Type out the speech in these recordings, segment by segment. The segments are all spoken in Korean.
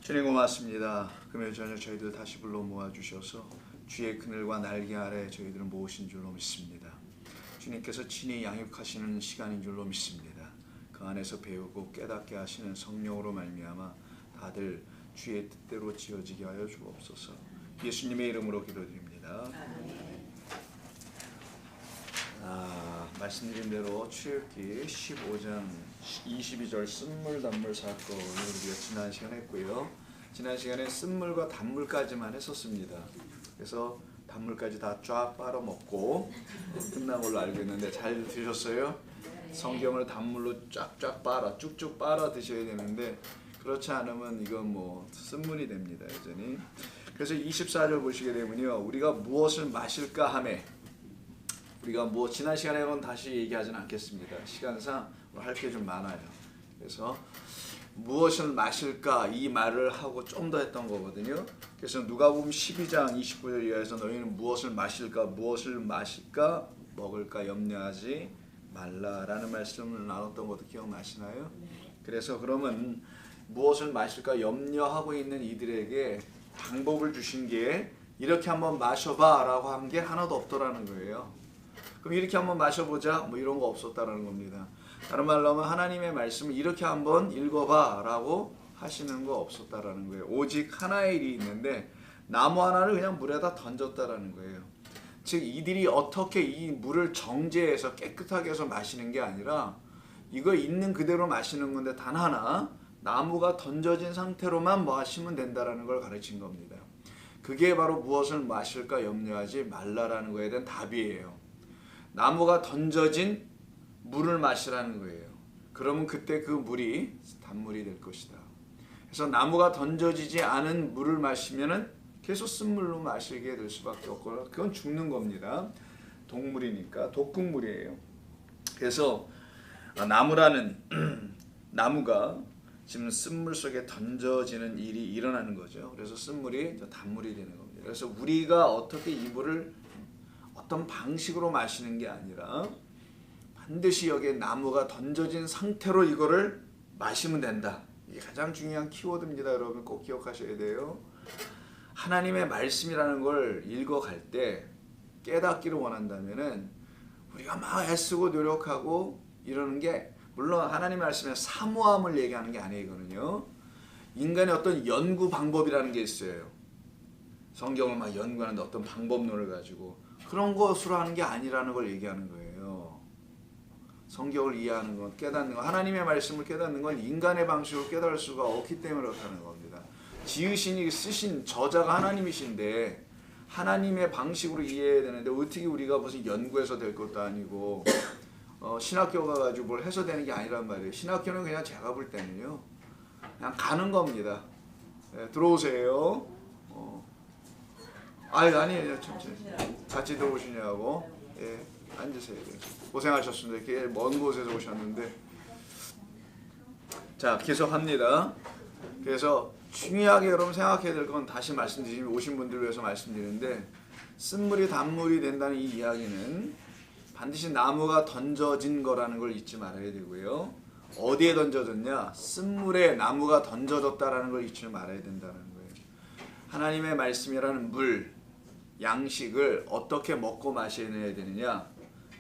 주님 고맙습니다. 금요일 저녁 저희들 다시 불러 모아주셔서 주의 그늘과 날개 아래 저희들을 모으신 줄로 믿습니다. 주님께서 친히 양육하시는 시간인 줄로 믿습니다. 그 안에서 배우고 깨닫게 하시는 성령으로 말미암아 다들 주의 뜻대로 지어지게 하여 주옵소서. 예수님의 이름으로 기도드립니다. 말씀드린 대로 출애굽기 15장 22절 쓴물 단물 사건을 우리가 지난 시간에 했고요. 지난 시간에 쓴물과 단물까지만 했었습니다. 그래서 단물까지 다 쫙 빨아먹고 끝난 걸로 알고 있는데 잘 드셨어요? 성경을 단물로 쫙쫙 빨아 쭉쭉 빨아 드셔야 되는데 그렇지 않으면 이건 뭐 쓴물이 됩니다. 여전히. 그래서 24절 보시게 되면요, 우리가 무엇을 마실까 하매, 우리가 뭐 지난 시간에는 다시 얘기하지는 않겠습니다. 시간상 할 게 좀 많아요. 그래서 무엇을 마실까 이 말을 하고 좀 더 했던 거거든요. 그래서 누가복음 12장 29절 이하에서 너희는 무엇을 마실까 먹을까 염려하지 말라라는 말씀을 나눴던 것도 기억나시나요? 그래서 그러면 무엇을 마실까 염려하고 있는 이들에게 방법을 주신 게 이렇게 한번 마셔봐 라고 한 게 하나도 없더라는 거예요. 그럼 이렇게 한번 마셔보자 뭐 이런 거 없었다라는 겁니다. 다른 말로 하면 하나님의 말씀을 이렇게 한번 읽어봐 라고 하시는 거 없었다라는 거예요. 오직 하나의 일이 있는데 나무 하나를 그냥 물에다 던졌다라는 거예요. 즉 이들이 어떻게 이 물을 정제해서 깨끗하게 해서 마시는 게 아니라 이거 있는 그대로 마시는 건데 단 하나 나무가 던져진 상태로만 마시면 된다라는 걸 가르친 겁니다. 그게 바로 무엇을 마실까 염려하지 말라라는 거에 대한 답이에요. 나무가 던져진 물을 마시라는 거예요. 그러면 그때 그 물이 단물이 될 것이다. 그래서 나무가 던져지지 않은 물을 마시면은 계속 쓴물로 마시게 될 수밖에 없고 그건 죽는 겁니다. 동물이니까 독극물이에요. 그래서 나무가 지금 쓴물 속에 던져지는 일이 일어나는 거죠. 그래서 쓴물이 단물이 되는 겁니다. 그래서 우리가 어떻게 이 물을 어떤 방식으로 마시는 게 아니라 반드시 여기에 나무가 던져진 상태로 이거를 마시면 된다. 이게 가장 중요한 키워드입니다. 여러분 꼭 기억하셔야 돼요. 하나님의 말씀이라는 걸 읽어갈 때 깨닫기를 원한다면은 우리가 막 애쓰고 노력하고 이러는 게 물론 하나님의 말씀에 사모함을 얘기하는 게 아니거든요. 인간의 어떤 연구 방법이라는 게 있어요. 성경을 막 연구하는데 어떤 방법론을 가지고 그런 것으로 하는 게 아니라는 걸 얘기하는 거예요. 성경을 이해하는 건 깨닫는 건 하나님의 말씀을 깨닫는 건 인간의 방식으로 깨달을 수가 없기 때문에 그렇다는 겁니다. 지으신 쓰신 저자가 하나님이신데 하나님의 방식으로 이해해야 되는데 어떻게 우리가 무슨 연구해서 될 것도 아니고 신학교 가가지고 뭘 해서 되는 게 아니란 말이에요. 신학교는 그냥 제가 볼 때는요 그냥 가는 겁니다. 네, 들어오세요. 아니에요. 천천히 같이 들어오시냐고. 예, 앉으세요. 고생하셨습니다. 이렇게 먼 곳에서 오셨는데 자 계속합니다. 그래서 중요하게 여러분 생각해야 될 건 다시 말씀드리면 오신 분들을 위해서 말씀드리는데 쓴물이 단물이 된다는 이 이야기는 반드시 나무가 던져진 거라는 걸 잊지 말아야 되고요. 어디에 던져졌냐? 쓴물에 나무가 던져졌다라는 걸 잊지 말아야 된다는 거예요. 하나님의 말씀이라는 물, 양식을 어떻게 먹고 마셔야 되느냐?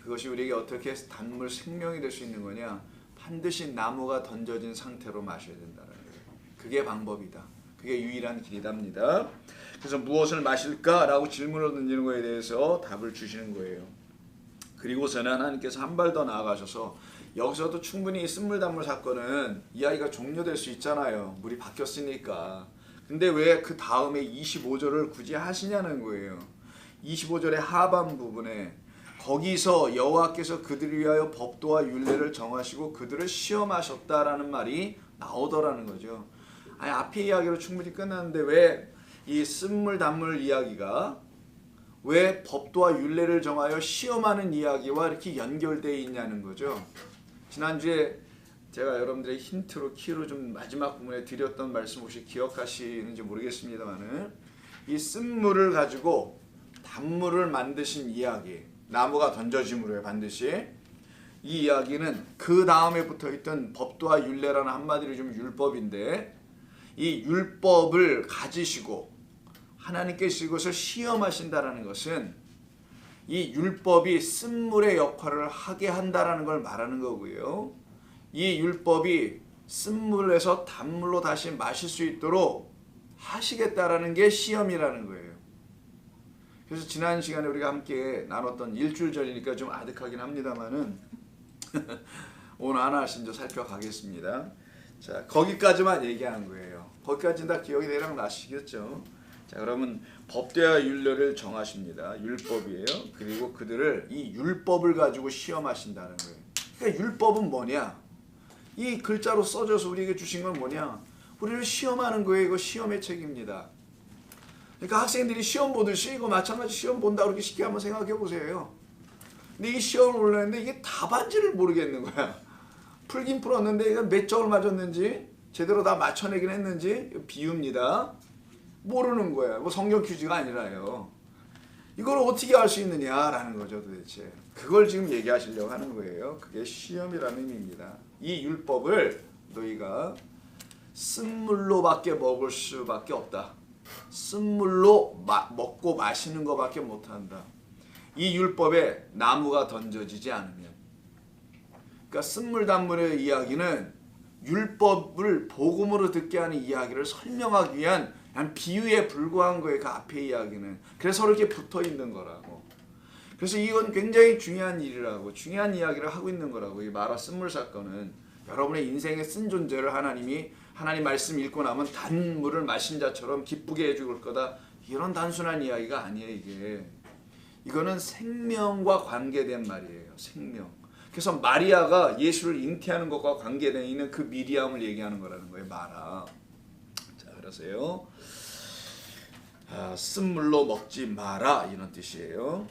그것이 우리에게 어떻게 단물 생명이 될 수 있는 거냐? 반드시 나무가 던져진 상태로 마셔야 된다는 거예요. 그게 방법이다. 그게 유일한 길이답니다. 그래서 무엇을 마실까라고 질문을 던지는 거에 대해서 답을 주시는 거예요. 그리고서는 하나님께서 한 발 더 나아가셔서 여기서도 충분히 쓴물 단물 사건은 이야기가 종료될 수 있잖아요. 물이 바뀌었으니까. 근데 왜 그 다음에 25절을 굳이 하시냐는 거예요. 25절의 하반 부분에 거기서 여호와께서 그들을 위하여 법도와 율례를 정하시고 그들을 시험하셨다라는 말이 나오더라는 거죠. 아니 앞에 이야기로 충분히 끝났는데 왜 이 쓴물 단물 이야기가 왜 법도와 율례를 정하여 시험하는 이야기와 이렇게 연결되어 있냐는 거죠. 지난주에 제가 여러분들의 힌트로 키로 좀 마지막 부분에 드렸던 말씀 혹시 기억하시는지 모르겠습니다만은 이 쓴물을 가지고 단물을 만드신 이야기, 나무가 던져짐으로요 반드시 이 이야기는 그 다음에 붙어있던 법도와 율례라는 한마디로 좀 율법인데 이 율법을 가지시고 하나님께서 이것을 시험하신다라는 것은 이 율법이 쓴물의 역할을 하게 한다라는 걸 말하는 거고요. 이 율법이 쓴물에서 단물로 다시 마실 수 있도록 하시겠다라는 게 시험이라는 거예요. 그래서 지난 시간에 우리가 함께 나눴던 일주일 전이니까 좀 아득하긴 합니다만은 오늘 하나씩 좀 살펴가겠습니다. 자, 거기까지만 얘기하는 거예요. 거기까지는 다 기억이 대략 나시겠죠? 자, 그러면 법대와 율례를 정하십니다. 율법이에요. 그리고 그들을 이 율법을 가지고 시험하신다는 거예요. 그러니까 율법은 뭐냐? 이 글자로 써져서 우리에게 주신 건 뭐냐? 우리를 시험하는 거예요. 이거 시험의 책입니다. 그러니까 학생들이 시험 보듯이 이거 마찬가지 시험 본다 그렇게 쉽게 한번 생각해 보세요. 근데 이 시험을 보려는데 이게 답안지를 모르겠는 거야. 풀긴 풀었는데 이거 몇 점을 맞았는지 제대로 다 맞춰내긴 했는지 비유입니다. 모르는 거야. 뭐 성경 퀴즈가 아니라요. 이걸 어떻게 알 수 있느냐라는 거죠 도대체. 그걸 지금 얘기하시려고 하는 거예요. 그게 시험이라는 의미입니다. 이 율법을 너희가 쓴물로밖에 먹을 수밖에 없다. 쓴물로 먹고 마시는 것밖에 못한다. 이 율법에 나무가 던져지지 않으면. 그러니까 쓴물 단물의 이야기는 율법을 복음으로 듣게 하는 이야기를 설명하기 위한 비유에 불과한 거예요. 그 앞에 이야기는. 그래서 서로 이렇게 붙어 있는 거라고. 그래서 이건 굉장히 중요한 일이라고, 중요한 이야기를 하고 있는 거라고. 이 마라 쓴물 사건은 여러분의 인생에 쓴 존재를 하나님이 하나님 말씀 읽고 나면 단물을 마신 자처럼 기쁘게 해줄 거다. 이런 단순한 이야기가 아니에요. 이거는 생명과 관계된 말이에요. 생명. 그래서 마리아가 예수를 잉태하는 것과 관계되어 있는 그 미리암을 얘기하는 거라는 거예요. 마라. 자, 그러세요. 쓴물로 먹지 마라 이런 뜻이에요.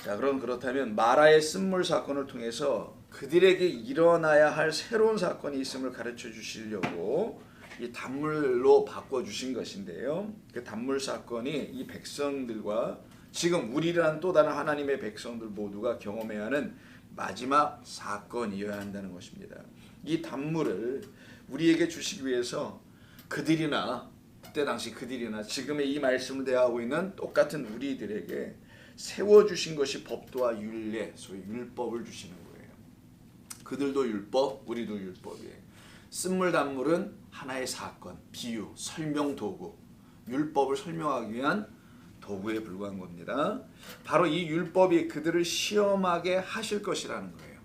자, 그럼 그렇다면 마라의 쓴물 사건을 통해서 그들에게 일어나야 할 새로운 사건이 있음을 가르쳐 주시려고 이 단물로 바꿔 주신 것인데요. 그 단물 사건이 이 백성들과 지금 우리라는 또 다른 하나님의 백성들 모두가 경험해야 하는 마지막 사건이어야 한다는 것입니다. 이 단물을 우리에게 주시기 위해서 그들이나 그때 당시 그들이나 지금의 이 말씀을 대하고 있는 똑같은 우리들에게 세워주신 것이 법도와 율례, 소위 율법을 주시는 거예요. 그들도 율법, 우리도 율법이에요. 쓴물 단물은 하나의 사건, 비유, 설명 도구, 율법을 설명하기 위한 도구에 불과한 겁니다. 바로 이 율법이 그들을 시험하게 하실 것이라는 거예요.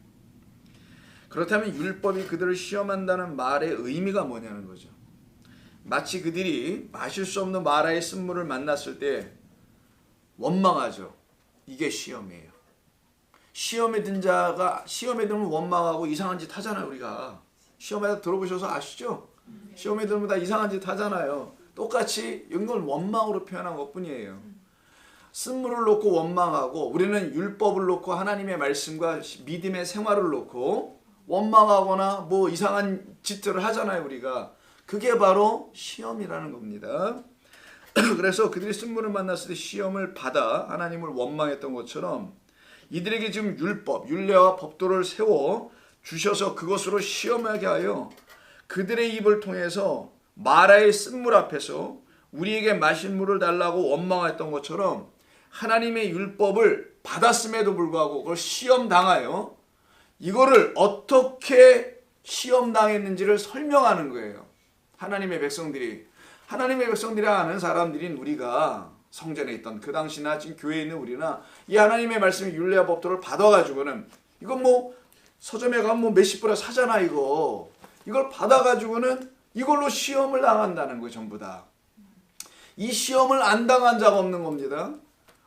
그렇다면 율법이 그들을 시험한다는 말의 의미가 뭐냐는 거죠. 마치 그들이 마실 수 없는 마라의 쓴물을 만났을 때 원망하죠. 이게 시험이에요. 시험에 든 자가 시험에 들면 원망하고 이상한 짓 하잖아요. 우리가 시험에 들어보셔서 아시죠? 시험에 들면 다 이상한 짓 하잖아요. 똑같이 이걸 원망으로 표현한 것뿐이에요. 쓴물을 놓고 원망하고 우리는 율법을 놓고 하나님의 말씀과 믿음의 생활을 놓고 원망하거나 뭐 이상한 짓들을 하잖아요. 우리가 그게 바로 시험이라는 겁니다. 그래서 그들이 쓴물을 만났을 때 시험을 받아 하나님을 원망했던 것처럼 이들에게 지금 율법, 율례와 법도를 세워 주셔서 그것으로 시험하게 하여 그들의 입을 통해서 마라의 쓴물 앞에서 우리에게 마실 물을 달라고 원망했던 것처럼 하나님의 율법을 받았음에도 불구하고 그걸 시험당하여 이거를 어떻게 시험당했는지를 설명하는 거예요. 하나님의 백성들이 아는 사람들인 우리가 성전에 있던 그 당시나 지금 교회에 있는 우리나 이 하나님의 말씀의 율례와 법도를 받아가지고는 이건 뭐 서점에 가면 뭐 몇십 불에 사잖아 이걸 받아가지고는 이걸로 시험을 당한다는 거예요. 전부 다. 이 시험을 안 당한 자가 없는 겁니다.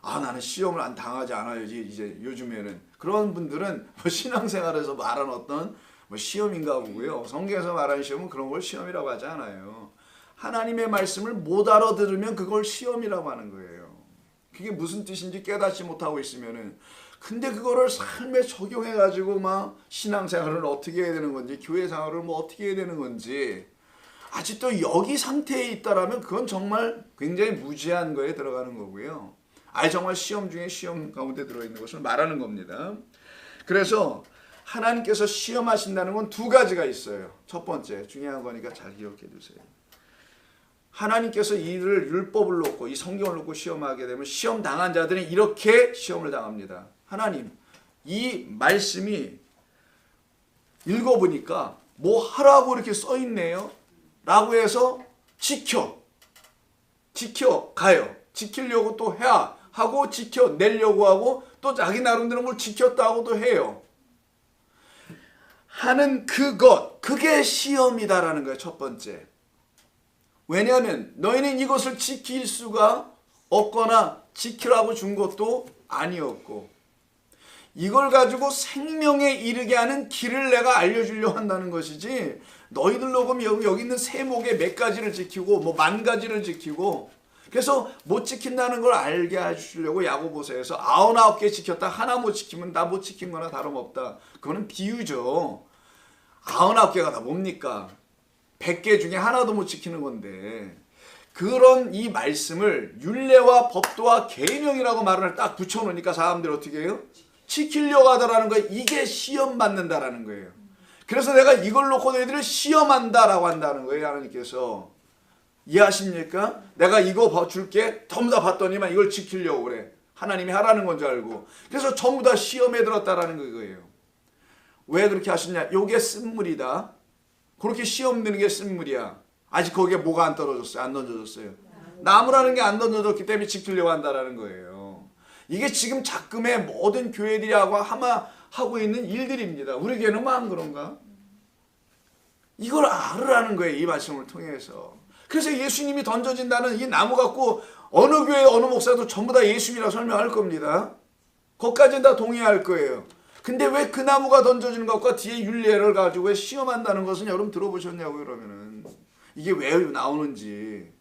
나는 시험을 안 당하지 않아요. 이제 요즘에는. 그런 분들은 뭐 신앙생활에서 말하는 어떤 뭐 시험인가 보고요. 성경에서 말하는 시험은 그런 걸 시험이라고 하지 않아요. 하나님의 말씀을 못 알아들으면 그걸 시험이라고 하는 거예요. 그게 무슨 뜻인지 깨닫지 못하고 있으면은 근데 그거를 삶에 적용해가지고 막 신앙생활을 어떻게 해야 되는 건지 교회 생활을 뭐 어떻게 해야 되는 건지 아직도 여기 상태에 있다라면 그건 정말 굉장히 무지한 거에 들어가는 거고요. 정말 시험 중에 시험 가운데 들어있는 것을 말하는 겁니다. 그래서 하나님께서 시험하신다는 건 두 가지가 있어요. 첫 번째 중요한 거니까 잘 기억해 두세요. 하나님께서 이를 율법을 놓고 이 성경을 놓고 시험하게 되면 시험 당한 자들은 이렇게 시험을 당합니다. 하나님, 이 말씀이 읽어보니까 뭐 하라고 이렇게 써 있네요 라고 해서 지켜가요. 지키려고 또 해야 하고 지켜내려고 하고 또 자기 나름대로 뭘 지켰다고도 해요. 하는 그게 시험이다라는 거예요. 첫 번째. 왜냐하면 너희는 이것을 지킬 수가 없거나 지키라고 준 것도 아니었고 이걸 가지고 생명에 이르게 하는 길을 내가 알려주려 한다는 것이지 너희들로 보면 여기 있는 세목에 몇 가지를 지키고 뭐 10,000가지를 지키고 그래서 못 지킨다는 걸 알게 해주려고 야고보서에서 99개 지켰다 하나 못 지키면 다 못 지킨 거나 다름없다. 그거는 비유죠. 99개가 다 뭡니까? 100개 중에 하나도 못 지키는 건데 그런 이 말씀을 율례와 법도와 계명이라고 말을 딱 붙여놓으니까 사람들이 어떻게 해요? 지키려고 하더라는 거예요. 이게 시험 받는다라는 거예요. 그래서 내가 이걸 놓고 너희들을 시험한다라고 한다는 거예요. 하나님께서. 이해하십니까? 내가 이거 줄게 전부 다 봤더니만 이걸 지키려고 그래. 하나님이 하라는 건 줄 알고. 그래서 전부 다 시험에 들었다라는 거예요. 왜 그렇게 하시냐? 요게 쓴물이다. 그렇게 시험 드는 게 쓴물이야. 아직 거기에 뭐가 안 떨어졌어요? 안 던져졌어요. 나무라는 게 안 던져졌기 때문에 지키려고 한다라는 거예요. 이게 지금 작금의 모든 교회들이 하고 있는 일들입니다. 우리 교회는 뭐 안 그런가? 이걸 알으라는 거예요. 이 말씀을 통해서. 그래서 예수님이 던져진다는 이 나무 갖고 어느 교회 어느 목사도 전부 다 예수님이라고 설명할 겁니다. 거기까지는 다 동의할 거예요. 근데 왜 그 나무가 던져지는 것과 뒤에 율례를 가지고 왜 시험한다는 것은 여러분 들어보셨냐고요. 그러면은 이게 왜 나오는지.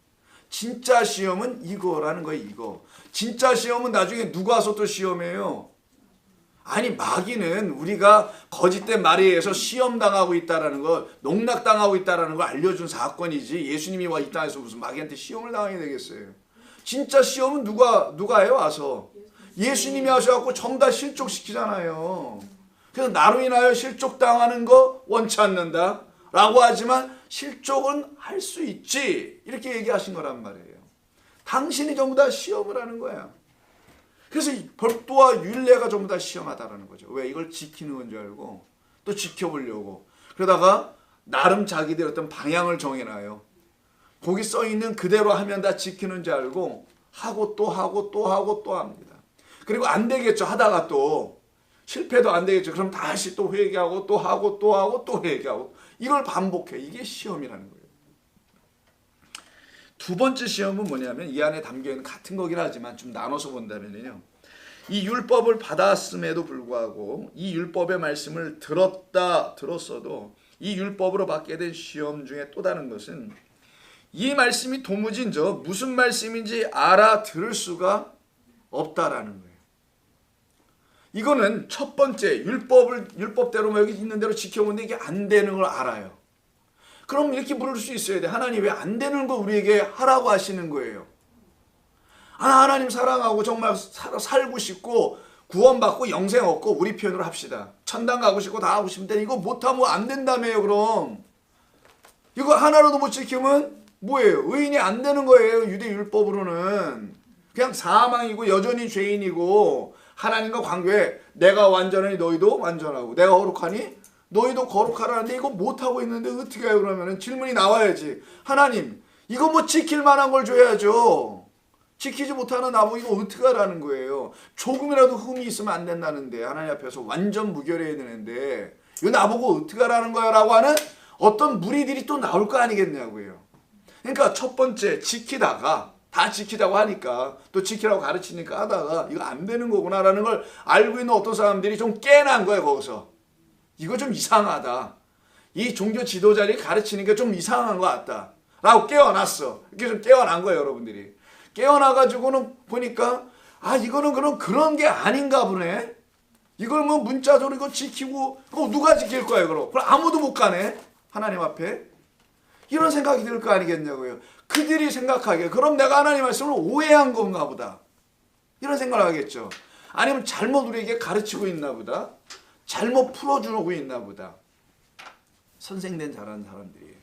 진짜 시험은 이거라는 거예요. 이거. 진짜 시험은 나중에 누가 와서 또 시험해요. 아니 마귀는 우리가 거짓된 말에 의해서 시험당하고 있다라는 거, 농락당하고 있다라는 걸 알려준 사건이지 예수님이 와 이 땅에서 무슨 마귀한테 시험을 당하게 되겠어요. 진짜 시험은 누가 해요 와서? 예수님이 하셔갖고 전부 다 실족시키잖아요. 그래서 나로 인하여 실족당하는 거 원치 않는다 라고 하지만 실족은 할 수 있지 이렇게 얘기하신 거란 말이에요. 당신이 전부 다 시험을 하는 거야. 그래서 법도와 율례가 전부 다 시험하다라는 거죠. 왜? 이걸 지키는 건 줄 알고 또 지켜보려고 그러다가 나름 자기들 어떤 방향을 정해놔요. 거기 써있는 그대로 하면 다 지키는 줄 알고 하고 또 하고 또 하고 또 합니다. 그리고 안 되겠죠. 하다가 또 실패도 안 되겠죠. 그럼 다시 또 회개하고 또 하고 또 하고 또 회개하고 이걸 반복해. 이게 시험이라는 거예요. 두 번째 시험은 뭐냐면 이 안에 담겨있는 같은 거긴 하지만 좀 나눠서 본다면요. 이 율법을 받았음에도 불구하고 이 율법의 말씀을 들었어도 이 율법으로 받게 된 시험 중에 또 다른 것은 이 말씀이 도무지 무슨 말씀인지 알아들을 수가 없다라는 거예요. 이거는 첫 번째 율법대로 여기 있는 대로 지켜보는데 이게 안 되는 걸 알아요. 그럼 이렇게 물을 수 있어야 돼. 하나님 왜 안 되는 거 우리에게 하라고 하시는 거예요? 하나님 사랑하고 정말 살고 싶고 구원받고 영생 얻고 우리 표현으로 합시다. 천당 가고 싶고 다 하고 싶은데 이거 못하면 안 된다며요. 그럼 이거 하나라도 못 지키면 뭐예요? 의인이 안 되는 거예요. 유대 율법으로는 그냥 사망이고 여전히 죄인이고 하나님과 관계에 내가 완전하니 너희도 완전하고 내가 거룩하니 너희도 거룩하라는데 이거 못하고 있는데 어떻게 해요? 그러면 질문이 나와야지. 하나님 이거 뭐 지킬 만한 걸 줘야죠. 지키지 못하는 나보고 이거 어떻게 하라는 거예요. 조금이라도 흠이 있으면 안 된다는데 하나님 앞에서 완전 무결해야 되는데 이거 나보고 어떻게 하라는 거야 라고 하는 어떤 무리들이 또 나올 거 아니겠냐고요. 그러니까 첫 번째 지키다가 다 지키자고 하니까 또 지키라고 가르치니까 하다가 이거 안 되는 거구나 라는 걸 알고 있는 어떤 사람들이 좀 깨난 거예요. 거기서 이거 좀 이상하다. 이 종교 지도자들이 가르치니까 좀 이상한 것 같다 라고 깨어났어. 이렇게 좀 깨어난 거예요. 여러분들이 깨어나가지고는 보니까 이거는 그런 게 아닌가 보네. 이걸 뭐 문자적으로 이거 지키고 그거 누가 지킬 거예요. 그럼 아무도 못 가네 하나님 앞에. 이런 생각이 들 거 아니겠냐고요. 그들이 생각하기에 그럼 내가 하나님 말씀을 오해한 건가 보다 이런 생각을 하겠죠. 아니면 잘못 우리에게 가르치고 있나 보다. 잘못 풀어주고 있나 보다. 선생된 잘하는 사람들이.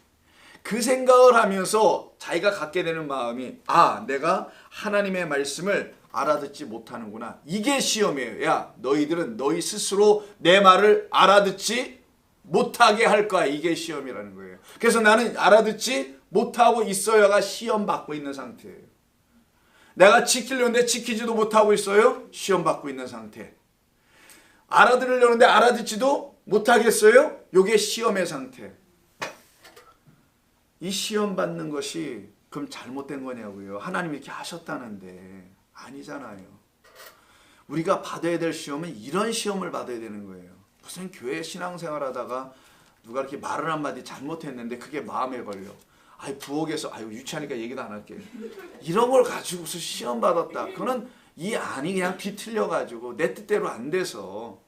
그 생각을 하면서 자기가 갖게 되는 마음이 내가 하나님의 말씀을 알아듣지 못하는구나. 이게 시험이에요. 야, 너희들은 너희 스스로 내 말을 알아듣지 못하게 할 거야. 이게 시험이라는 거예요. 그래서 나는 알아듣지 못하고 있어야가 시험 받고 있는 상태예요. 내가 지키려는데 지키지도 못하고 있어요. 시험 받고 있는 상태. 알아들으려는데 알아듣지도 못하겠어요. 이게 시험의 상태. 이 시험 받는 것이 그럼 잘못된 거냐고요. 하나님이 이렇게 하셨다는데 아니잖아요. 우리가 받아야 될 시험은 이런 시험을 받아야 되는 거예요. 무슨 교회 신앙생활 하다가 누가 이렇게 말을 한마디 잘못했는데 그게 마음에 걸려. 부엌에서 유치하니까 얘기도 안 할게. 이런 걸 가지고서 시험 받았다. 그거는 이 안이 그냥 뒤틀려가지고 내 뜻대로 안 돼서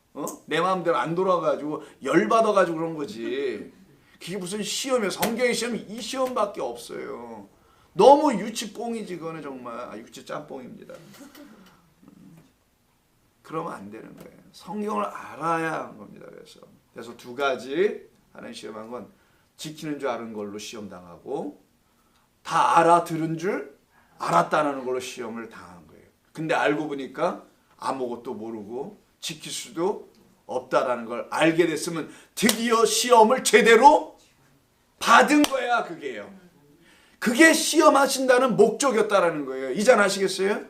내 마음대로 안 돌아가지고 열받아가지고 그런 거지. 그게 무슨 시험이에요. 성경의 시험이 이 시험밖에 없어요. 너무 유치뽕이지. 그거는 정말 유치 짬뽕입니다. 그러면 안 되는 거예요. 성경을 알아야 하는 겁니다. 그래서 두 가지 하나님 시험한 건 지키는 줄 아는 걸로 시험 당하고 다 알아들은 줄 알았다는 걸로 시험을 당한 거예요. 근데 알고 보니까 아무것도 모르고 지킬 수도 없다라는 걸 알게 됐으면 드디어 시험을 제대로 받은 거야. 그게 시험하신다는 목적이었다라는 거예요. 이제 아시겠어요?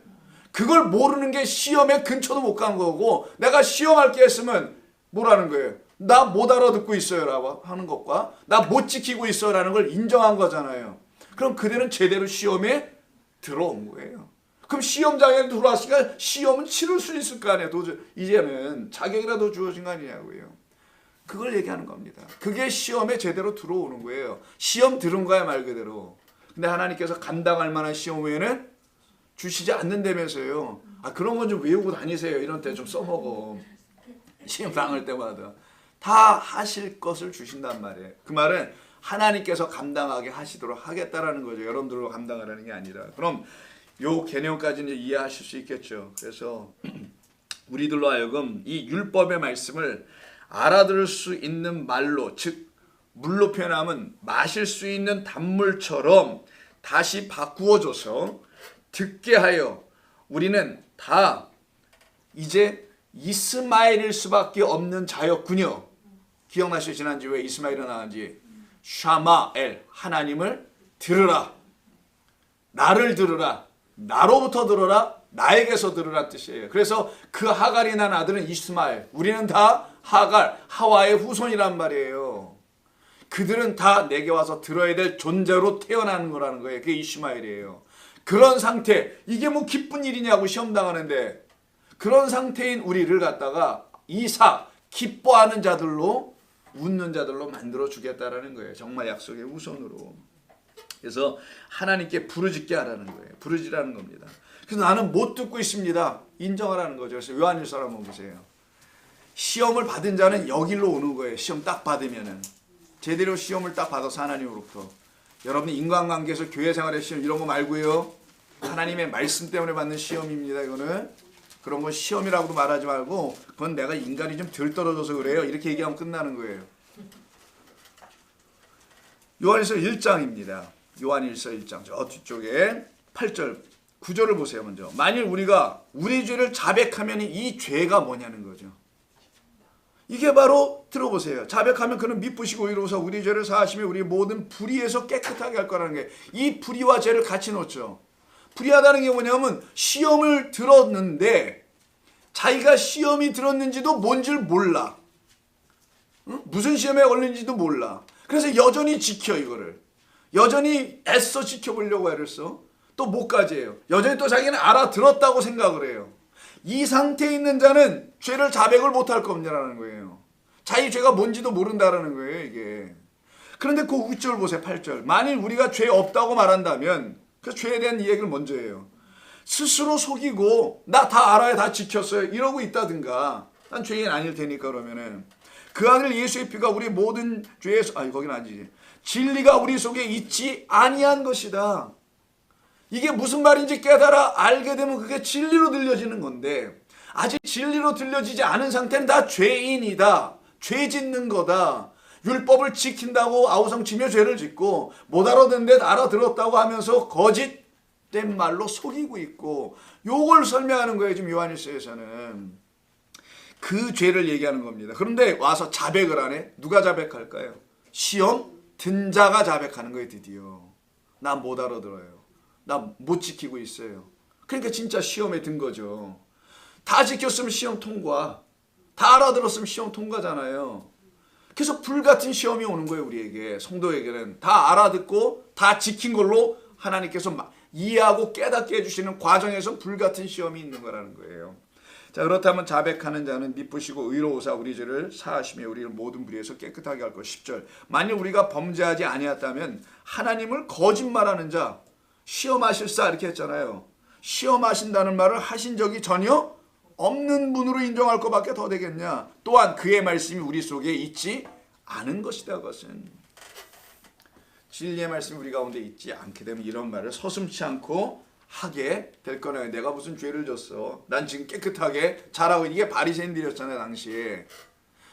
그걸 모르는 게 시험의 근처도 못 간 거고, 내가 시험할 게 했으면 뭐라는 거예요? 나 못 알아듣고 있어요라고 하는 것과 나 못 지키고 있어라는 걸 인정한 거잖아요. 그럼 그대는 제대로 시험에 들어온 거예요. 그럼 시험장에 들어왔으니까 시험은 치를 수 있을 거 아니에요. 이제는 자격이라도 주어진 거 아니냐고요. 그걸 얘기하는 겁니다. 그게 시험에 제대로 들어오는 거예요. 시험 들은 거야 말 그대로. 근데 하나님께서 감당할 만한 시험 외에는 주시지 않는다면서요. 그런 건 좀 외우고 다니세요. 이런 때 좀 써먹어. 시험 당할 때마다. 다 하실 것을 주신단 말이에요. 그 말은 하나님께서 감당하게 하시도록 하겠다라는 거죠. 여러분들로 감당하라는 게 아니라. 그럼 요 개념까지는 이해하실 수 있겠죠. 그래서 우리들로 하여금 이 율법의 말씀을 알아들을 수 있는 말로, 즉 물로 표현하면 마실 수 있는 단물처럼 다시 바꾸어줘서 듣게 하여 우리는 다 이제 이스마엘일 수밖에 없는 자였군요. 기억나시죠? 지난주에 왜 이스마엘이 나왔는지. 샤마엘, 하나님을 들으라. 나를 들으라. 나로부터 들으라. 나에게서 들으라 뜻이에요. 그래서 그 하갈이 난 아들은 이스마엘. 우리는 다 하갈, 하와의 후손이란 말이에요. 그들은 다 내게 와서 들어야 될 존재로 태어나는 거라는 거예요. 그게 이스마엘이에요. 그런 상태, 이게 뭐 기쁜 일이냐고 시험당하는데, 그런 상태인 우리를 갖다가 이삭, 기뻐하는 자들로, 웃는 자들로 만들어 주겠다라는 거예요. 정말 약속의 우선으로. 그래서 하나님께 부르짖게 하라는 거예요. 부르짖으라는 겁니다. 그래서 나는 못 듣고 있습니다. 인정하라는 거죠. 그래서 요한일서 한번 보세요. 시험을 받은 자는 여기로 오는 거예요. 시험 딱 받으면은. 제대로 시험을 딱 받아서 하나님으로부터. 여러분 인간관계에서 교회 생활의 시험 이런 거 말고요. 하나님의 말씀 때문에 받는 시험입니다. 이거는. 그런 거 시험이라고도 말하지 말고 그건 내가 인간이 좀 덜 떨어져서 그래요. 이렇게 얘기하면 끝나는 거예요. 요한일서 1장입니다. 요한일서 1장 저 뒤쪽에 8절 9절을 보세요. 먼저 만일 우리가 우리 죄를 자백하면 이 죄가 뭐냐는 거죠. 이게 바로 들어보세요. 자백하면 그는 미쁘시고 의로우사 우리 죄를 사하시며 우리 모든 불의에서 깨끗하게 할 거라는 게, 이 불의와 죄를 같이 놓죠. 불의하다는 게 뭐냐면 시험을 들었는데 자기가 시험이 들었는지도 뭔지를 몰라. 무슨 시험에 걸린지도 몰라. 그래서 여전히 지켜 이거를. 여전히 애써 지켜보려고 애를 써. 또 뭐까지 해요. 여전히 또 자기는 알아들었다고 생각을 해요. 이 상태에 있는 자는 죄를 자백을 못할 겁니다라는 거예요. 자기 죄가 뭔지도 모른다라는 거예요 이게. 그런데 그 윗절 보세요. 8절. 만일 우리가 죄 없다고 말한다면, 그 죄에 대한 이야기를 먼저 해요. 스스로 속이고 나 다 알아요, 다 지켰어요 이러고 있다든가, 난 죄인 아닐 테니까 그러면은 그 아들 예수의 피가 우리 모든 죄에서, 거기는 아니지, 진리가 우리 속에 있지 아니한 것이다. 이게 무슨 말인지 깨달아 알게 되면 그게 진리로 들려지는 건데, 아직 진리로 들려지지 않은 상태는 다 죄인이다, 죄 짓는 거다, 율법을 지킨다고 아우성치며 죄를 짓고 못 알아듣는데 알아들었다고 하면서 거짓된 말로 속이고 있고, 요걸 설명하는 거예요. 지금 요한일서에서는 그 죄를 얘기하는 겁니다. 그런데 와서 자백을 하네. 누가 자백할까요? 시험 든 자가 자백하는 거예요. 드디어 나 못 알아들어요, 나 못 지키고 있어요. 그러니까 진짜 시험에 든 거죠. 다 지켰으면 시험 통과, 다 알아들었으면 시험 통과잖아요. 그래서 불같은 시험이 오는 거예요. 우리에게, 성도에게는 다 알아듣고 다 지킨 걸로 하나님께서 이해하고 깨닫게 해주시는 과정에서 불같은 시험이 있는 거라는 거예요. 자, 그렇다면 자백하는 자는 미쁘시고 의로우사 우리 죄를 사하시며 우리를 모든 불의에서 깨끗하게 할 것. 10절 만일 우리가 범죄하지 아니었다면 하나님을 거짓말하는 자 시험하실사 이렇게 했잖아요. 시험하신다는 말을 하신 적이 전혀 없는 분으로 인정할 것밖에 더 되겠냐. 또한 그의 말씀이 우리 속에 있지 않은 것이다. 그것은 진리의 말씀이 우리 가운데 있지 않게 되면 이런 말을 서슴지 않고 하게 될 거네요. 내가 무슨 죄를 졌어, 난 지금 깨끗하게 잘하고. 이게 바리새인들이었잖아요 당시에.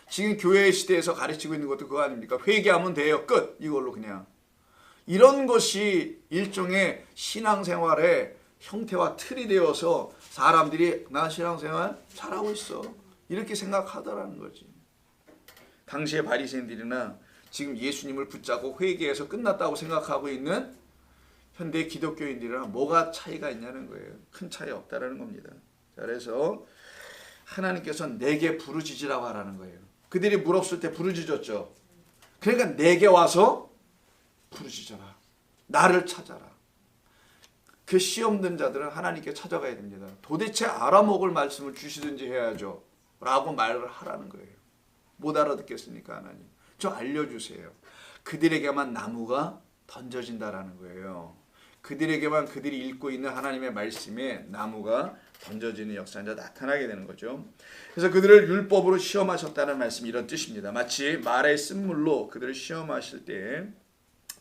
지금 교회 시대에서 가르치고 있는 것도 그거 아닙니까? 회개하면 돼요, 끝. 이걸로 그냥. 이런 것이 일종의 신앙생활의 형태와 틀이 되어서 사람들이 나 신앙생활 잘하고 있어 이렇게 생각하더라는 거지. 당시의 바리새인들이나 지금 예수님을 붙잡고 회개해서 끝났다고 생각하고 있는 현대 기독교인들이랑 뭐가 차이가 있냐는 거예요. 큰 차이 없다라는 겁니다. 자, 그래서 하나님께서 내게 부르짖으라고 하라는 거예요. 그들이 물었을 때 부르짖었죠. 그러니까 내게 와서 부르짖어라, 나를 찾아라. 그 시험된 자들은 하나님께 찾아가야 됩니다. 도대체 알아먹을 말씀을 주시든지 해야죠 라고 말을 하라는 거예요. 못 알아듣겠습니까? 하나님 저 알려주세요. 그들에게만 나무가 던져진다라는 거예요. 그들에게만 그들이 읽고 있는 하나님의 말씀에 나무가 던져지는 역사가 나타나게 되는 거죠. 그래서 그들을 율법으로 시험하셨다는 말씀이 이런 뜻입니다. 마치 말의 쓴물로 그들을 시험하실 때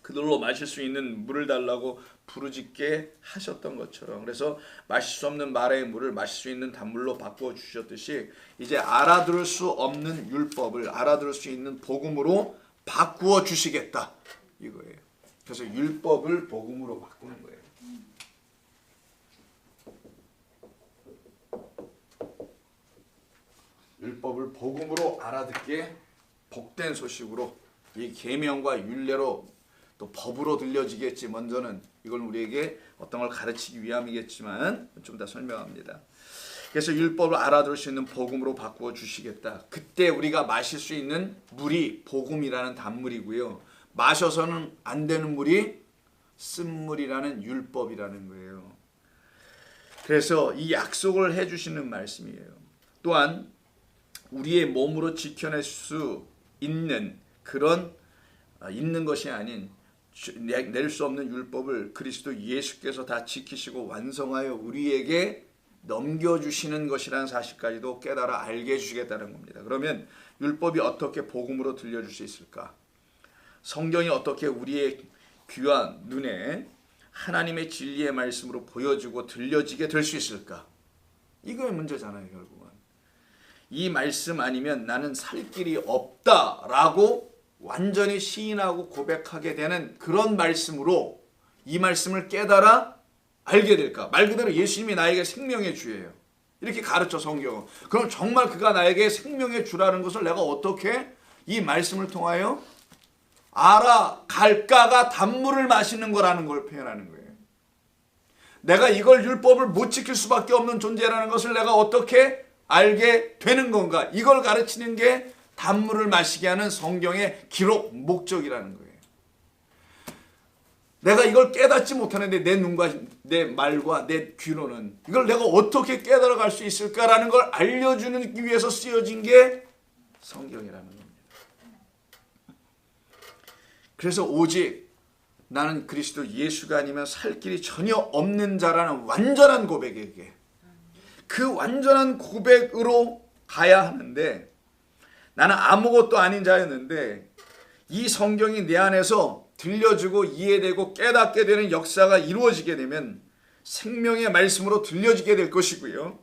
그들로 마실 수 있는 물을 달라고 부르짖게 하셨던 것처럼, 그래서 마실 수 없는 말의 물을 마실 수 있는 단물로 바꾸어 주셨듯이 이제 알아들을 수 없는 율법을 알아들을 수 있는 복음으로 바꾸어 주시겠다 이거예요. 그래서 율법을 복음으로 바꾸는 거예요. 율법을 복음으로 알아듣게 복된 소식으로, 이 계명과 율례로 또 법으로 들려지겠지. 먼저는 이걸 우리에게 어떤 걸 가르치기 위함이겠지만 좀 더 설명합니다. 그래서 율법을 알아들을 수 있는 복음으로 바꾸어 주시겠다. 그때 우리가 마실 수 있는 물이 복음이라는 단물이고요. 마셔서는 안 되는 물이 쓴물이라는 율법이라는 거예요. 그래서 이 약속을 해주시는 말씀이에요. 또한 우리의 몸으로 지켜낼 수 있는 그런 있는 것이 아닌 낼 수 없는 율법을 그리스도 예수께서 다 지키시고 완성하여 우리에게 넘겨주시는 것이라는 사실까지도 깨달아 알게 해주시겠다는 겁니다. 그러면 율법이 어떻게 복음으로 들려줄 수 있을까? 성경이 어떻게 우리의 귀와 눈에 하나님의 진리의 말씀으로 보여지고 들려지게 될 수 있을까? 이거의 문제잖아요. 결국은 이 말씀 아니면 나는 살 길이 없다라고 완전히 시인하고 고백하게 되는 그런 말씀으로 이 말씀을 깨달아 알게 될까? 말 그대로 예수님이 나에게 생명의 주예요. 이렇게 가르쳐 성경은. 그럼 정말 그가 나에게 생명의 주라는 것을 내가 어떻게 이 말씀을 통하여 알아갈까가 단물을 마시는 거라는 걸 표현하는 거예요. 내가 이걸 율법을 못 지킬 수밖에 없는 존재라는 것을 내가 어떻게 알게 되는 건가? 이걸 가르치는 게 단물을 마시게 하는 성경의 기록 목적이라는 거예요. 내가 이걸 깨닫지 못하는데 내 눈과 내 말과 내 귀로는 이걸 내가 어떻게 깨달아갈 수 있을까라는 걸 알려주는 위해서 쓰여진 게 성경이라는 겁니다. 그래서 오직 나는 그리스도 예수가 아니면 살 길이 전혀 없는 자라는 완전한 고백에게, 그 완전한 고백으로 가야 하는데, 나는 아무것도 아닌 자였는데 이 성경이 내 안에서 들려주고 이해되고 깨닫게 되는 역사가 이루어지게 되면 생명의 말씀으로 들려지게 될 것이고요.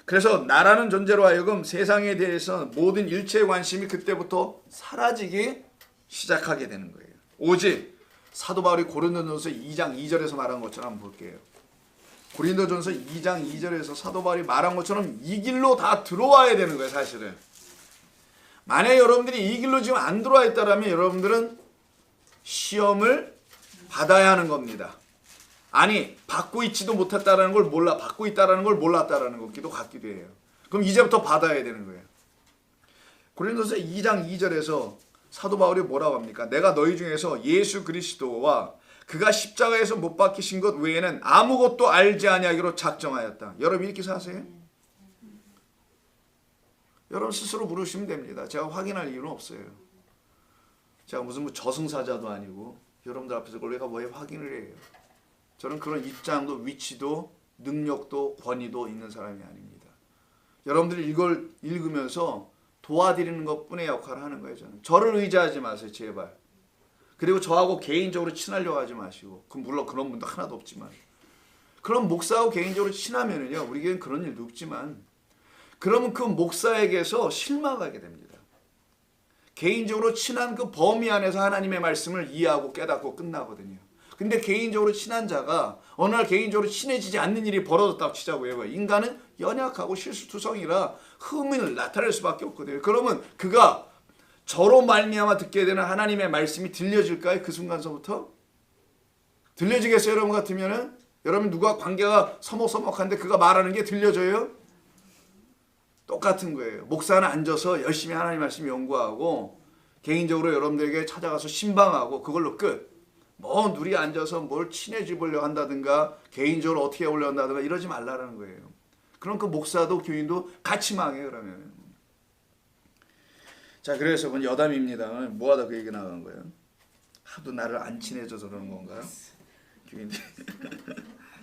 그래서 나라는 존재로 하여금 세상에 대해서 모든 일체의 관심이 그때부터 사라지게 시작하게 되는 거예요. 오직 사도 바울이 고린도전서 2장 2절에서 말한 것처럼 한번 볼게요. 고린도전서 2장 2절에서 사도 바울이 말한 것처럼 이 길로 다 들어와야 되는 거예요. 사실은 만약에 여러분들이 이 길로 지금 안 들어와 있다면 여러분들은 시험을 받아야 하는 겁니다. 아니 받고 있지도 못했다라는 걸 몰라 받고 있다라는 걸 몰랐다라는 것기도 같기도 해요. 그럼 이제부터 받아야 되는 거예요. 고린도서 2장 2절에서 사도 바울이 뭐라고 합니까? 내가 너희 중에서 예수 그리스도와 그가 십자가에서 못 박히신 것 외에는 아무것도 알지 아니하기로 작정하였다. 여러분 이렇게 사세요? 여러분 스스로 물으시면 됩니다. 제가 확인할 이유는 없어요. 제가 무슨 저승사자도 아니고 여러분들 앞에서 그걸 내가 왜 확인을 해요? 저는 그런 입장도 위치도 능력도 권위도 있는 사람이 아닙니다. 여러분들이 이걸 읽으면서 도와드리는 것뿐의 역할을 하는 거예요. 저를 의지하지 마세요. 제발. 그리고 저하고 개인적으로 친하려고 하지 마시고 물론 그런 분도 하나도 없지만 그런 목사하고 개인적으로 친하면은요 우리에게는 그런 일도 없지만 그러면 그 목사에게서 실망하게 됩니다. 개인적으로 친한 그 범위 안에서 하나님의 말씀을 이해하고 깨닫고 끝나거든요. 근데 개인적으로 친한 자가 어느 날 개인적으로 친해지지 않는 일이 벌어졌다고 치자고요. 인간은 연약하고 실수투성이라 흠을 나타낼 수밖에 없거든요. 그러면 그가 저로 말미암아 듣게 되는 하나님의 말씀이 들려질까요? 그 순간서부터? 들려지겠어요? 여러분 같으면은? 여러분 누가 관계가 서먹서먹한데 그가 말하는 게 들려져요? 똑같은 거예요. 목사는 앉아서 열심히 하나님 말씀 연구하고 개인적으로 여러분들에게 찾아가서 신방하고 그걸로 끝. 뭐 둘이 앉아서 뭘 친해지려고 한다든가 개인적으로 어떻게 하려고 한다든가 이러지 말라는 거예요. 그럼 그 목사도 교인도 같이 망해요. 그러면. 자 그래서 그건 여담입니다. 뭐하다 그 얘기 나간 거예요? 하도 나를 안 친해져서 그러는 건가요? 교인들.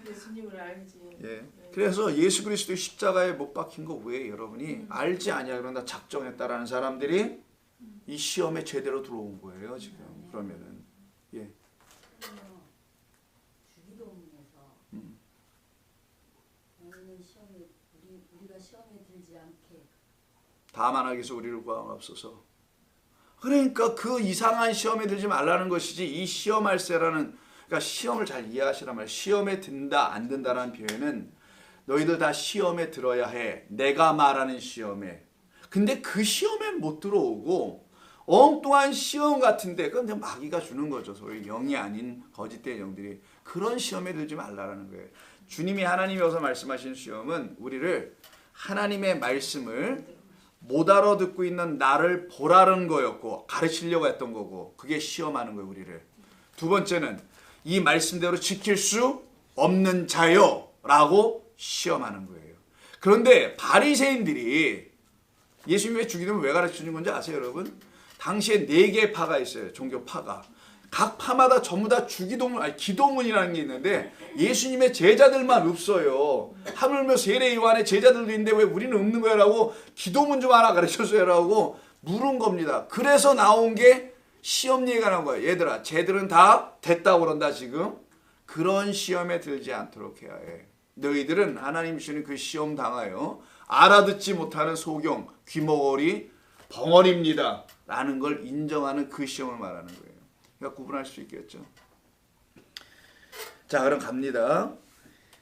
예수님을 알지. 예. 그래서 예수 그리스도의 십자가에 못 박힌 거 왜 여러분이 알지 아니야 그런다 작정했다라는 사람들이 이 시험에 제대로 들어온 거예요 지금. 그러면은 예. 주기도문에서 너희는 시험에 우리가 시험에 들지 않게 다만 하기서 우리를 구하옵소서. 그러니까 그 이상한 시험에 들지 말라는 것이지 이 시험할세라는 그러니까 시험을 잘 이해하시란 말이에요. 시험에 든다 안 든다라는 표현은 너희들 다 시험에 들어야 해. 내가 말하는 시험에. 근데 그 시험에 못 들어오고 엉뚱한 시험 같은데 그건 마귀가 주는 거죠. 소위 영이 아닌 거짓된 영들이. 그런 시험에 들지 말라는 거예요. 주님이 하나님이어서 말씀하신 시험은 우리를 하나님의 말씀을 못 알아듣고 있는 나를 보라는 거였고 가르치려고 했던 거고 그게 시험하는 거예요. 우리를. 두 번째는 이 말씀대로 지킬 수 없는 자요 라고 시험하는 거예요. 그런데 바리새인들이 예수님의 주기도문 왜 가르치는 건지 아세요 여러분? 당시에 4개의 파가 있어요. 종교 파가. 각 파마다 전부 다 주기도문, 아니 기도문이라는 게 있는데 예수님의 제자들만 없어요. 하물며 세례 요한의 제자들도 있는데 왜 우리는 없는 거야? 라고 기도문 좀 하나 가르쳐줘요 라고 물은 겁니다. 그래서 나온 게 시험 얘기가 나온 거예요. 얘들아 쟤들은 다 됐다고 그런다 지금. 그런 시험에 들지 않도록 해야 해. 너희들은 하나님 주시는 그 시험 당하여 알아듣지 못하는 소경, 귀머거리, 벙어리입니다. 라는 걸 인정하는 그 시험을 말하는 거예요. 그러니까 구분할 수 있겠죠. 자 그럼 갑니다.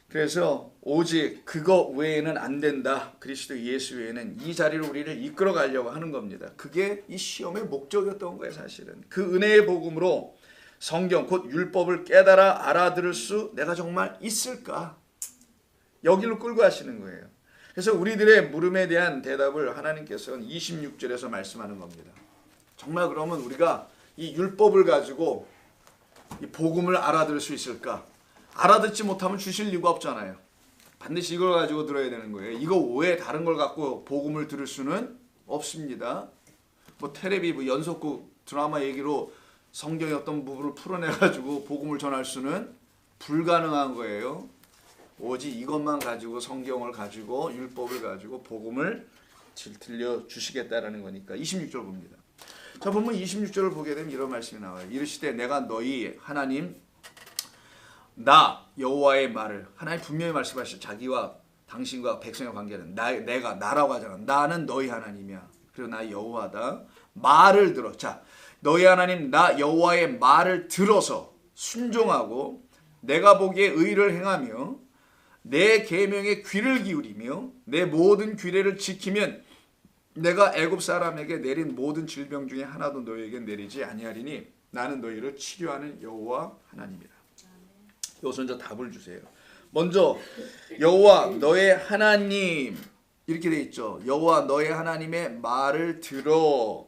그래서 오직 그거 외에는 안 된다. 그리스도 예수 외에는 이 자리로 우리를 이끌어 가려고 하는 겁니다. 그게 이 시험의 목적이었던 거예요. 사실은. 그 은혜의 복음으로 성경 곧 율법을 깨달아 알아들을 수 내가 정말 있을까? 여기로 끌고 가시는 거예요. 그래서 우리들의 물음에 대한 대답을 하나님께서는 26절에서 말씀하는 겁니다. 정말 그러면 우리가 이 율법을 가지고 이 복음을 알아들을 수 있을까? 알아듣지 못하면 주실 이유가 없잖아요. 반드시 이걸 가지고 들어야 되는 거예요. 이거 외에 다른 걸 갖고 복음을 들을 수는 없습니다. 뭐 텔레비 뭐 연속극 드라마 얘기로 성경의 어떤 부분을 풀어내가지고 복음을 전할 수는 불가능한 거예요. 오직 이것만 가지고 성경을 가지고 율법을 가지고 복음을 들려주시겠다라는 거니까 26절 봅니다. 자 보면 26절을 보게 되면 이런 말씀이 나와요. 이르시되 내가 너희 하나님 나 여호와의 말을 하나님 분명히 말씀하시죠. 자기와 당신과 백성의 관계는 내가 나라고 하잖아. 나는 너희 하나님이야. 그리고 나 여호와다. 말을 들어. 자 너희 하나님 나 여호와의 말을 들어서 순종하고 내가 보기에 의를 행하며 내 계명에 귀를 기울이며 내 모든 규례를 지키면 내가 애굽 사람에게 내린 모든 질병 중에 하나도 너희에게 내리지 아니하리니 나는 너희를 치료하는 여호와 하나님이라. 여기서 이제 답을 주세요. 먼저 여호와 너의 하나님 이렇게 돼 있죠. 여호와 너의 하나님의 말을 들어.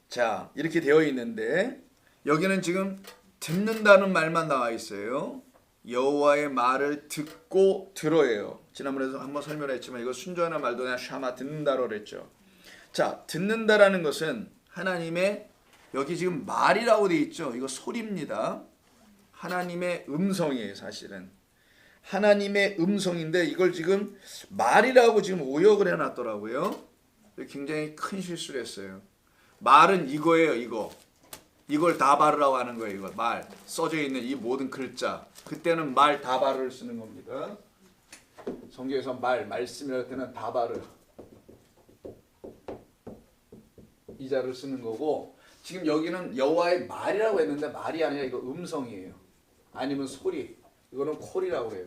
자, 이렇게 되어 있는데 여기는 지금 듣는다는 말만 나와 있어요. 여호와의 말을 듣고 들어예요. 지난번에도 한번 설명했지만 이거 순종하는 말도 그냥 샤마 듣는다로 그랬죠. 자, 듣는다라는 것은 하나님의 여기 지금 말이라고 돼 있죠. 이거 소리입니다. 하나님의 음성이에요, 사실은. 하나님의 음성인데 이걸 지금 말이라고 지금 오역을 해놨더라고요. 굉장히 큰 실수를 했어요. 말은 이거예요, 이거. 이걸 다바르라고 하는 거예요, 이거. 말. 써져 있는 이 모든 글자. 그때는 말 다바르를 쓰는 겁니다. 성경에서 말씀이랄 때는 다바르. 이 자를 쓰는 거고 지금 여기는 여호와의 말이라고 했는데 말이 아니라 이거 음성이에요. 아니면 소리. 이거는 콜이라고 해요.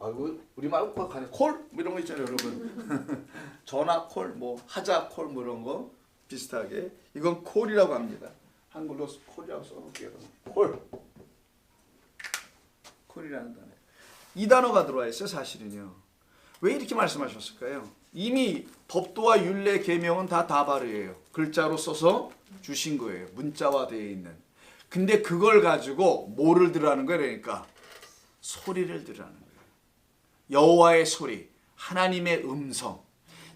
아이고 우리 말 가네. 콜? 뭐 이런 거 있잖아요, 여러분. 전화 콜, 뭐 하자 콜, 뭐 이런 거 비슷하게. 이건 콜이라고 합니다. 한글로 콜이라고 써놓을게요. 콜. 콜이라는 단어. 이 단어가 들어와 있어요, 사실은요. 왜 이렇게 말씀하셨을까요? 이미 법도와 율례 계명은 다 다바르예요. 글자로 써서 주신 거예요. 문자화되어 있는. 근데 그걸 가지고 뭐를 들으라는 거예요? 그러니까 소리를 들으라는 거예요. 여호와의 소리, 하나님의 음성.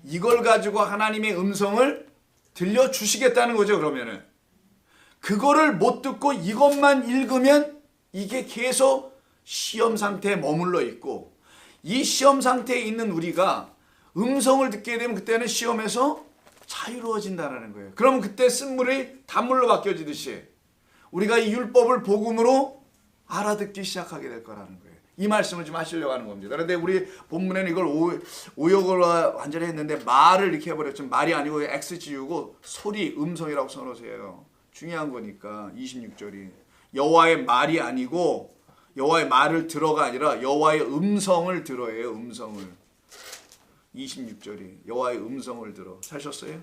이걸 가지고 하나님의 음성을 들려주시겠다는 거죠. 그러면은 그거를 못 듣고 이것만 읽으면 이게 계속 시험 상태에 머물러 있고 이 시험 상태에 있는 우리가 음성을 듣게 되면 그때는 시험에서 자유로워진다는 거예요. 그러면 그때 쓴물이 단물로 바뀌어지듯이 우리가 이 율법을 복음으로 알아듣기 시작하게 될 거라는 거예요. 이 말씀을 좀 하시려고 하는 겁니다. 그런데 우리 본문에는 이걸 오역을 완전히 했는데 말을 이렇게 해버렸죠. 말이 아니고 X 지우고 소리, 음성이라고 써놓으세요. 중요한 거니까 26절이 여호와의 말이 아니고 여호와의 말을 들어가 아니라 여호와의 음성을 들어예요. 음성을. 26절이 여호와의 음성을 들어. 사셨어요?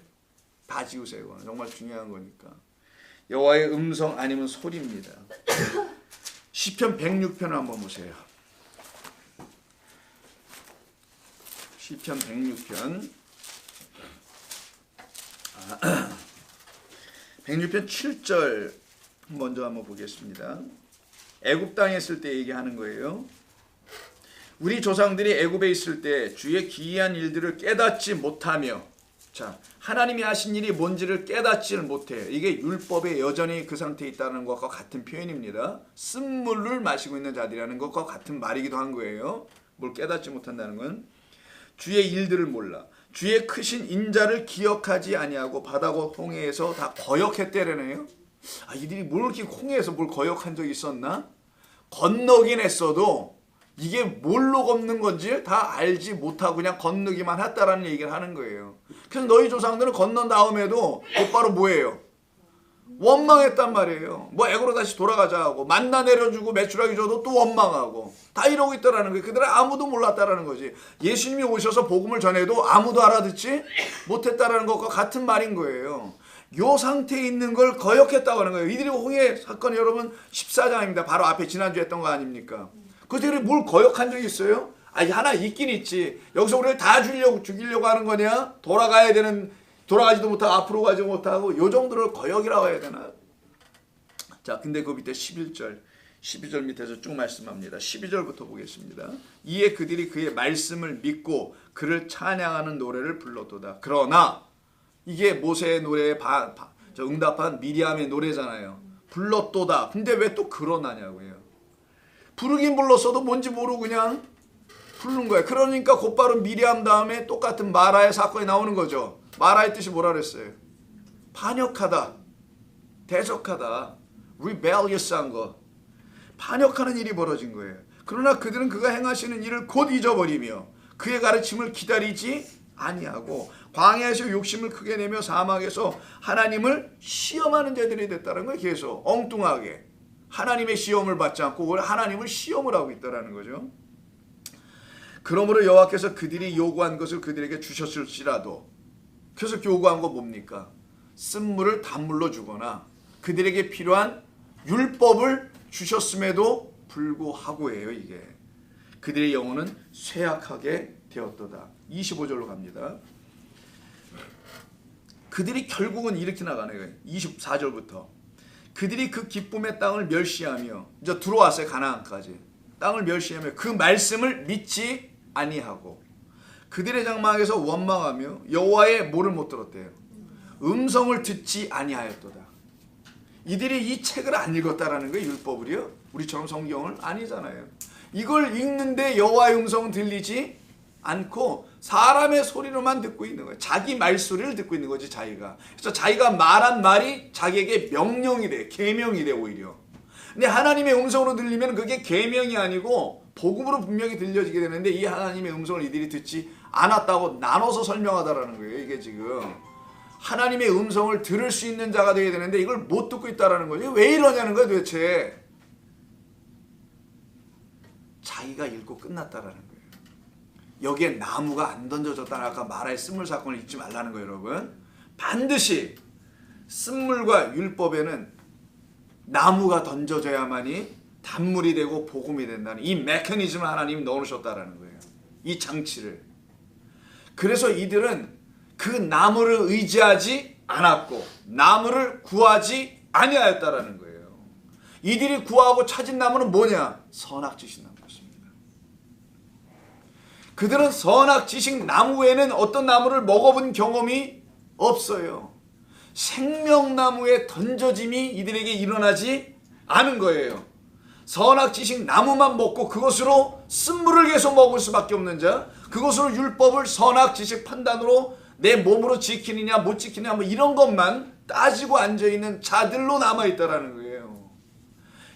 다 지우세요. 정말 중요한 거니까. 여호와의 음성 아니면 소리입니다. 시편 106편을 한번 보세요. 시편 106편 106편 7절 먼저 한번 보겠습니다. 애굽 땅에 있을 때 얘기하는 거예요. 우리 조상들이 애굽에 있을 때 주의 기이한 일들을 깨닫지 못하며, 자, 하나님이 하신 일이 뭔지를 깨닫지를 못해요. 이게 율법에 여전히 그 상태에 있다는 것과 같은 표현입니다. 쓴물을 마시고 있는 자들이라는 것과 같은 말이기도 한 거예요. 뭘 깨닫지 못한다는 건 주의 일들을 몰라 주의 크신 인자를 기억하지 아니하고 바다고 홍해에서 다 거역했대라네요. 이들이 뭘 이렇게 홍해에서 뭘 거역한 적이 있었나? 건너긴 했어도 이게 뭘로 건넌 건지 다 알지 못하고 그냥 건너기만 했다라는 얘기를 하는 거예요. 그래서 너희 조상들은 건넌 다음에도 곧바로 뭐예요? 원망했단 말이에요. 뭐 애굽으로 다시 돌아가자 하고 만나 내려주고 메추라기 줘도 또 원망하고 다 이러고 있다라는 거예요. 그들은 아무도 몰랐다라는 거지. 예수님이 오셔서 복음을 전해도 아무도 알아듣지 못했다라는 것과 같은 말인 거예요. 요 상태에 있는 걸 거역했다고 하는 거예요. 이들이 홍해 사건이 여러분 14장입니다. 바로 앞에 지난주에 했던 거 아닙니까? 그들이 뭘 거역한 적이 있어요? 하나 있긴 있지. 여기서 우리를 다 죽이려고 하는 거냐? 돌아가지도 못하고 앞으로 가지 못하고 요 정도를 거역이라고 해야 되나? 자, 근데 그 밑에 12절 밑에서 쭉 말씀합니다. 12절부터 보겠습니다. 이에 그들이 그의 말씀을 믿고 그를 찬양하는 노래를 불렀도다. 그러나 이게 모세의 노래에 응답한 미리암의 노래잖아요. 불렀도다. 근데 왜 또 그러나냐고요. 부르긴 불렀어도 뭔지 모르고 그냥 부른 거예요. 그러니까 곧바로 미리암 다음에 똑같은 마라의 사건이 나오는 거죠. 마라의 뜻이 뭐라 그랬어요? 반역하다, 대적하다, rebellious한 거. 반역하는 일이 벌어진 거예요. 그러나 그들은 그가 행하시는 일을 곧 잊어버리며 그의 가르침을 기다리지 아니하고 광야에서 욕심을 크게 내며 사막에서 하나님을 시험하는 자들이 됐다는 거예요. 계속 엉뚱하게 하나님의 시험을 받지 않고 오히려 하나님을 시험을 하고 있다는 거죠. 그러므로 여호와께서 그들이 요구한 것을 그들에게 주셨을지라도, 그래서 요구한 거 뭡니까? 쓴물을 단물로 주거나 그들에게 필요한 율법을 주셨음에도 불구하고예요. 이게 그들의 영혼은 쇠약하게 되었도다. 25절로 갑니다. 그들이 결국은 이렇게 나가네요. 24절부터 그들이 그 기쁨의 땅을 멸시하며, 이제 들어왔어요. 가나안까지 땅을 멸시하며 그 말씀을 믿지 아니하고 그들의 장막에서 원망하며 여호와의 뭐를 못 들었대요? 음성을 듣지 아니하였도다. 이들이 이 책을 안 읽었다라는 거예요. 율법을요. 우리처럼 성경을 아니잖아요. 이걸 읽는데 여호와의 음성은 들리지 않고 사람의 소리로만 듣고 있는 거예요. 자기 말소리를 듣고 있는 거지 자기가. 그래서 자기가 말한 말이 자기에게 명령이 돼, 계명이 돼 오히려. 근데 하나님의 음성으로 들리면 그게 계명이 아니고 복음으로 분명히 들려지게 되는데 이 하나님의 음성을 이들이 듣지 않았다고 나눠서 설명하다라는 거예요. 이게 지금 하나님의 음성을 들을 수 있는 자가 되어야 되는데 이걸 못 듣고 있다라는 거죠. 왜 이러냐는 거예요 도대체. 자기가 읽고 끝났다라는 거예요. 여기에 나무가 안 던져졌다는 아까 말할 쓴물 사건을 잊지 말라는 거예요. 여러분 반드시 쓴물과 율법에는 나무가 던져져야만이 단물이 되고 복음이 된다는 이 메커니즘을 하나님이 넣어놓으셨다라는 거예요. 이 장치를. 그래서 이들은 그 나무를 의지하지 않았고 나무를 구하지 아니하였다라는 거예요. 이들이 구하고 찾은 나무는 뭐냐? 선악지식 나무였습니다. 그들은 선악지식 나무 외에는 어떤 나무를 먹어본 경험이 없어요. 생명나무의 던져짐이 이들에게 일어나지 않은 거예요. 선악지식 나무만 먹고 그것으로 쓴물을 계속 먹을 수밖에 없는 자, 그것으로 율법을 선악지식 판단으로 내 몸으로 지키느냐 못 지키느냐 뭐 이런 것만 따지고 앉아있는 자들로 남아있다라는 거예요.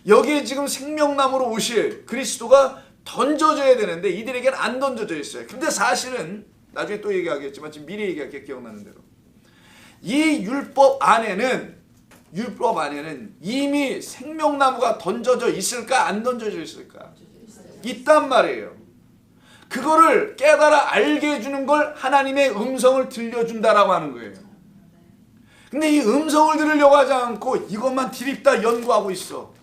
여기에 지금 생명나무로 오실 그리스도가 던져져야 되는데 이들에게는 안 던져져 있어요. 근데 사실은 나중에 또 얘기하겠지만 지금 미리 얘기할게. 기억나는 대로 이 율법 안에는 이미 생명나무가 던져져 있을까 안 던져져 있을까? 있단 말이에요. 그거를 깨달아 알게 해주는 걸 하나님의 음성을 들려준다라고 하는 거예요. 근데 이 음성을 들으려고 하지 않고 이것만 디립다 연구하고 있어.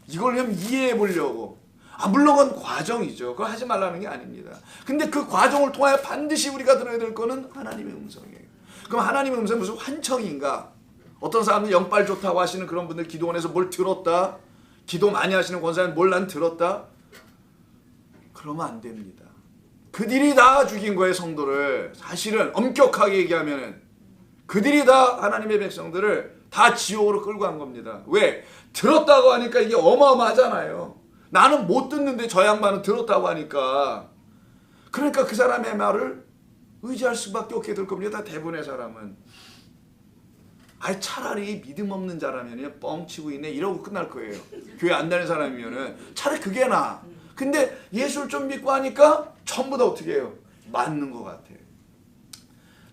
이걸 좀 이해해 보려고. 물론 그건 과정이죠. 그걸 하지 말라는 게 아닙니다. 근데 그 과정을 통하여 반드시 우리가 들어야 될 거는 하나님의 음성이에요. 그럼 하나님의 음성은 무슨 환청인가? 어떤 사람들 영빨 좋다고 하시는 그런 분들 기도원에서 뭘 들었다? 기도 많이 하시는 권사님 뭘 난 들었다? 그러면 안 됩니다. 그들이 다 죽인 거예요, 성도를. 사실은 엄격하게 얘기하면 그들이 다 하나님의 백성들을 다 지옥으로 끌고 간 겁니다. 왜? 들었다고 하니까 이게 어마어마하잖아요. 나는 못 듣는데 저 양반은 들었다고 하니까. 그러니까 그 사람의 말을 의지할 수밖에 없게 될 겁니다. 대부분의 사람은. 차라리 믿음 없는 자라면 뻥치고 있네 이러고 끝날 거예요. 교회 안 다니는 사람이면은 차라리 그게 나아. 근데 예수를 좀 믿고 하니까 전부 다 어떻게 해요? 맞는 것 같아요.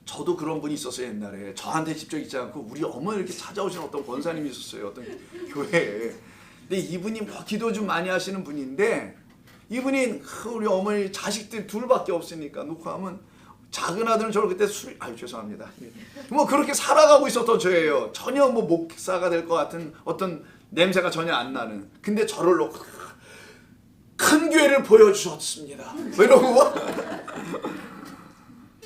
저도 그런 분이 있었어요. 옛날에 저한테 직접 있지 않고 우리 어머니 이렇게 찾아오신 어떤 권사님이 있었어요. 어떤 교회에. 근데 이분이 뭐 기도 좀 많이 하시는 분인데 이분이 우리 어머니 자식들 둘밖에 없으니까 놓고 하면 작은 아들은 저를 그때 죄송합니다. 뭐 그렇게 살아가고 있었던 저예요. 전혀 뭐 목사가 될 것 같은 어떤 냄새가 전혀 안 나는. 근데 저를 놓고 큰 교회를 보여주셨습니다. 뭐 이러고.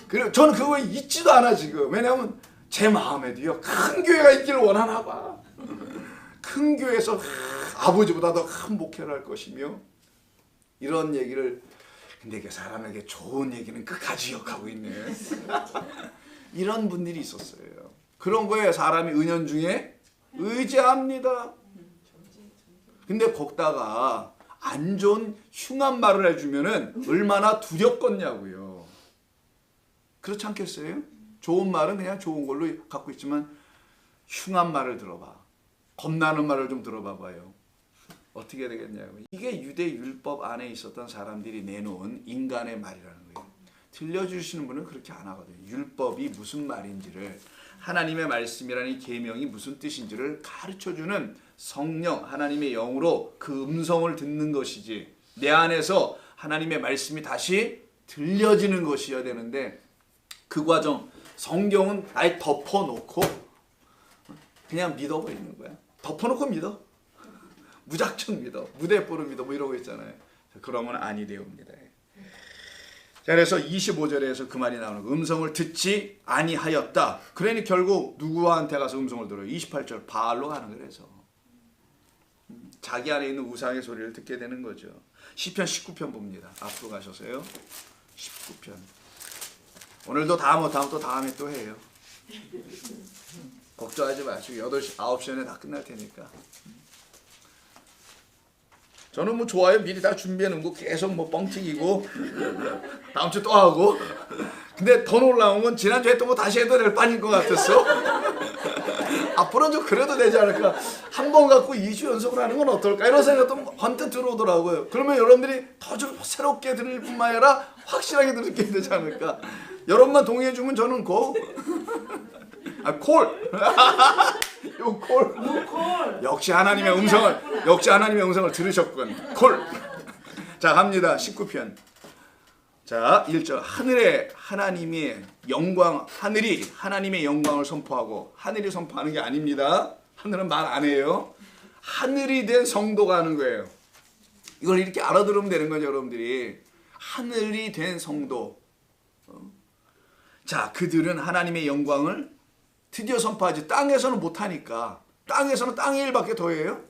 그리고 저는 그거 잊지도 않아 지금. 왜냐하면 제 마음에도요 큰 교회가 있기를 원하나 봐. 큰 교회에서 아버지보다 더 큰 목회를 할 것이며 이런 얘기를. 근데 이게 사람에게 좋은 얘기는 끝까지 기억하고 있네. 이런 분들이 있었어요. 그런 거에 사람이 은연중에 의지합니다. 근데 거기다가 안 좋은 흉한 말을 해주면은 얼마나 두렵겠냐고요. 그렇지 않겠어요? 좋은 말은 그냥 좋은 걸로 갖고 있지만 흉한 말을 들어봐. 겁나는 말을 좀 들어봐 봐요. 어떻게 되겠냐고. 이게 유대 율법 안에 있었던 사람들이 내놓은 인간의 말이라는 거예요. 들려주시는 분은 그렇게 안 하거든요. 율법이 무슨 말인지를, 하나님의 말씀이라는 이 계명이 무슨 뜻인지를 가르쳐주는 성령, 하나님의 영으로 그 음성을 듣는 것이지, 내 안에서 하나님의 말씀이 다시 들려지는 것이어야 되는데, 그 과정, 성경은 아예 덮어놓고 그냥 믿어버리는 거야. 덮어놓고 믿어. 무작정 믿어. 무대뽀로 믿어. 뭐 이러고 있잖아요. 그러면 아니 되옵니다. 자, 그래서 25절에서 그 말이 나오는 거. 음성을 듣지 아니하였다. 그러니 결국 누구한테 가서 음성을 들어요? 28절 바알로 가는 거래서. 자기 안에 있는 우상의 소리를 듣게 되는 거죠. 시편 19편 봅니다. 앞으로 가셔서요. 19편. 오늘도 다 못하면 또 다음에 또 해요. 걱정하지 마시고 8시, 9시 전에 다 끝날 테니까. 저는 뭐 좋아요. 미리 다 준비해 놓은 거 계속 뭐 뻥튀기고 다음 주 또 하고. 근데 더 놀라운 건 지난주에 또 뭐 다시 해도 될 판인 것 같았어. 앞으로는 좀 그래도 되지 않을까. 한 번 갖고 2주 연속을 하는 건 어떨까 이런 생각도 번뜩 들어오더라고요. 그러면 여러분들이 더 좀 새롭게 들을 뿐만 아니라 확실하게 듣게 되지 않을까. 여러분만 동의해 주면 저는 고. 아, 콜. 요 콜. 역시 하나님의 음성을 들으셨군. 콜. 자, 갑니다. 19편. 자, 1절. 하늘이 하나님의 영광을 선포하고, 하늘이 선포하는 게 아닙니다. 하늘은 말 안 해요. 하늘이 된 성도가 하는 거예요. 이걸 이렇게 알아들으면 되는 거죠, 여러분들이. 하늘이 된 성도. 자, 그들은 하나님의 영광을 드디어 선포하지. 땅에서는 못하니까. 땅에서는 땅의 일밖에 더 해요.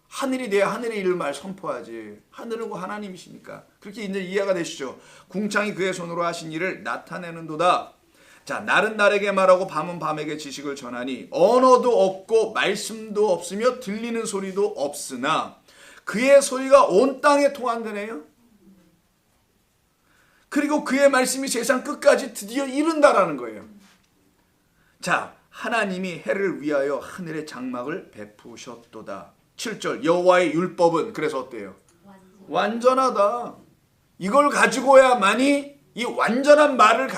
하늘이 돼야 하늘의 일을 말 선포하지. 하늘은 그 하나님이시니까. 그렇게 이제 이해가 되시죠. 궁창이 그의 손으로 하신 일을 나타내는도다. 자, 날은 날에게 말하고 밤은 밤에게 지식을 전하니 언어도 없고 말씀도 없으며 들리는 소리도 없으나 그의 소리가 온 땅에 통한다네요. 그리고 그의 말씀이 세상 끝까지 드디어 이른다라는 거예요. 자, 하나님이 해를 위하여 하늘의 장막을 베푸셨도다. 7절 여호와의 율법은 그래서 어때요? 완전하다. 이걸 가지고야만이, 이 완전한 말을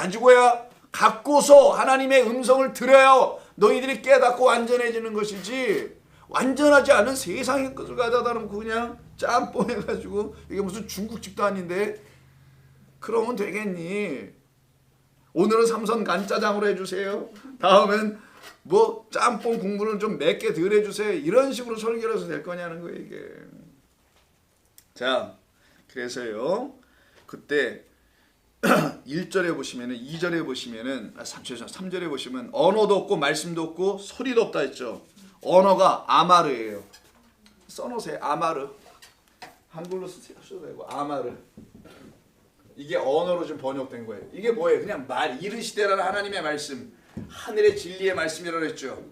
갖고서 하나님의 음성을 들어야 너희들이 깨닫고 완전해지는 것이지, 완전하지 않은 세상의 것을 가져다 놓고 그냥 짬뽕 해가지고 이게 무슨 중국집도 아닌데 그러면 되겠니? 오늘은 삼선 간짜장으로 해주세요. 다음엔 뭐 짬뽕 국물은 좀 맵게 덜 해주세요. 이런 식으로 설교를 해서 될 거냐는 거예요, 이게. 자, 그래서요. 그때 1절에 보시면은, 2절에 보시면은, 3절에 보시면 언어도 없고 말씀도 없고 소리도 없다 했죠. 언어가 아마르예요. 써놓으세요. 아마르. 한글로 쓰셔도 되고 아마르. 이게 언어로 좀 번역된 거예요. 이게 뭐예요? 그냥 이르시되라는 하나님의 말씀, 하늘의 진리의 말씀이라고 했죠.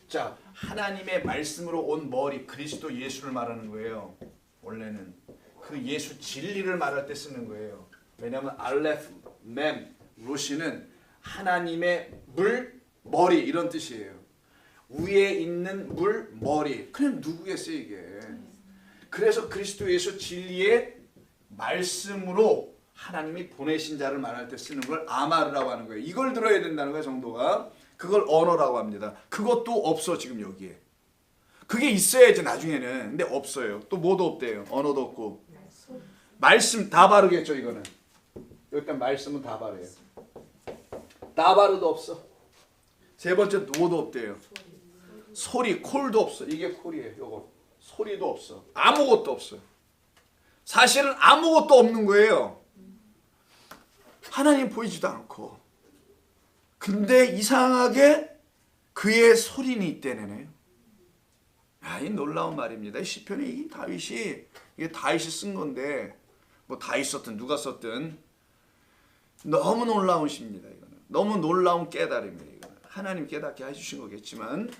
자, 하나님의 말씀으로 온 머리, 그리스도 예수를 말하는 거예요. 원래는 그 예수 진리를 말할 때 쓰는 거예요. 왜냐하면 알레프, mem, 루시는 하나님의 물, 머리 이런 뜻이에요. 위에 있는 물, 머리. 그냥 누구겠어요 이게. 그래서 그리스도 예수 진리의 말씀으로 하나님이 보내신 자를 말할 때 쓰는 걸 아마르라고 하는 거예요. 이걸 들어야 된다는 거예요, 정도가. 그걸 언어라고 합니다. 그것도 없어 지금 여기에. 그게 있어야지 나중에는. 근데 없어요. 또 뭐도 없대요. 언어도 없고. 말씀 다 바르겠죠 이거는. 일단 말씀은 다 바르요. 다 바르도 없어. 세 번째 뭐도 없대요. 소리, 콜도 없어. 이게 콜이에요. 요거. 소리도 없어. 아무것도 없어. 사실은 아무것도 없는 거예요. 하나님 보이지도 않고. 근데 이상하게 그의 소리는 있대네요. 야, 이 놀라운 말입니다. 이 시편이 이게 다윗이 쓴 건데, 뭐 다윗 썼든 누가 썼든 너무 놀라운 시입니다. 이거는 너무 놀라운 깨달음이에요. 이거는 하나님 깨닫게 해주신 거겠지만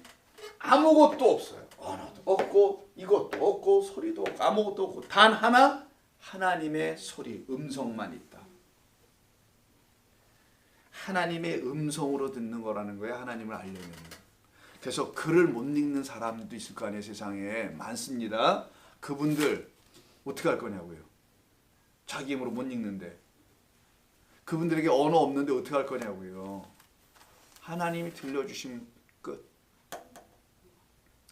아무것도 없어요. 언어도 없고 이것도 없고 소리도 없고 아무것도 없고 단 하나 하나님의 소리, 음성만 있다. 하나님의 음성으로 듣는 거라는 거예요. 하나님을 알려면. 그래서 글을 못 읽는 사람도 있을 거 아니에요. 세상에 많습니다. 그분들 어떻게 할 거냐고요. 자기 힘으로 못 읽는데. 그분들에게 언어 없는데 어떻게 할 거냐고요. 하나님이 들려주신 끝.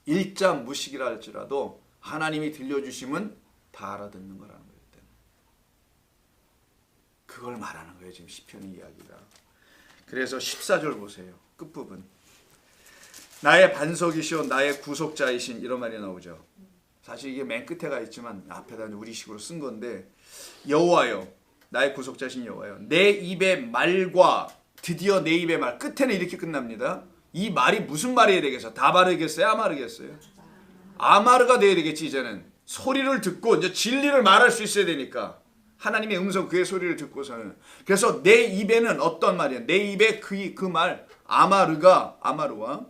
일자 무식이라 할지라도 하나님이 들려주심은 다 알아듣는 거라는 거예요. 그걸 말하는 거예요. 지금 시편의 이야기가. 그래서 14절 보세요. 끝부분. 나의 반석이시오 나의 구속자이신 이런 말이 나오죠. 사실 이게 맨 끝에 가 있지만 앞에다 우리식으로 쓴 건데 여호와여 나의 구속자신 여호와여 내 입의 말과 드디어 내 입의 말 끝에는 이렇게 끝납니다. 이 말이 무슨 말이어야 되겠어? 다바르겠어요? 아마르겠어요? 아마르가 돼야 되겠지. 이제는 소리를 듣고 이제 진리를 말할 수 있어야 되니까 하나님의 음성 그의 소리를 듣고서는 그래서 내 입에는 어떤 말이야? 내 입에 그 말 아마르와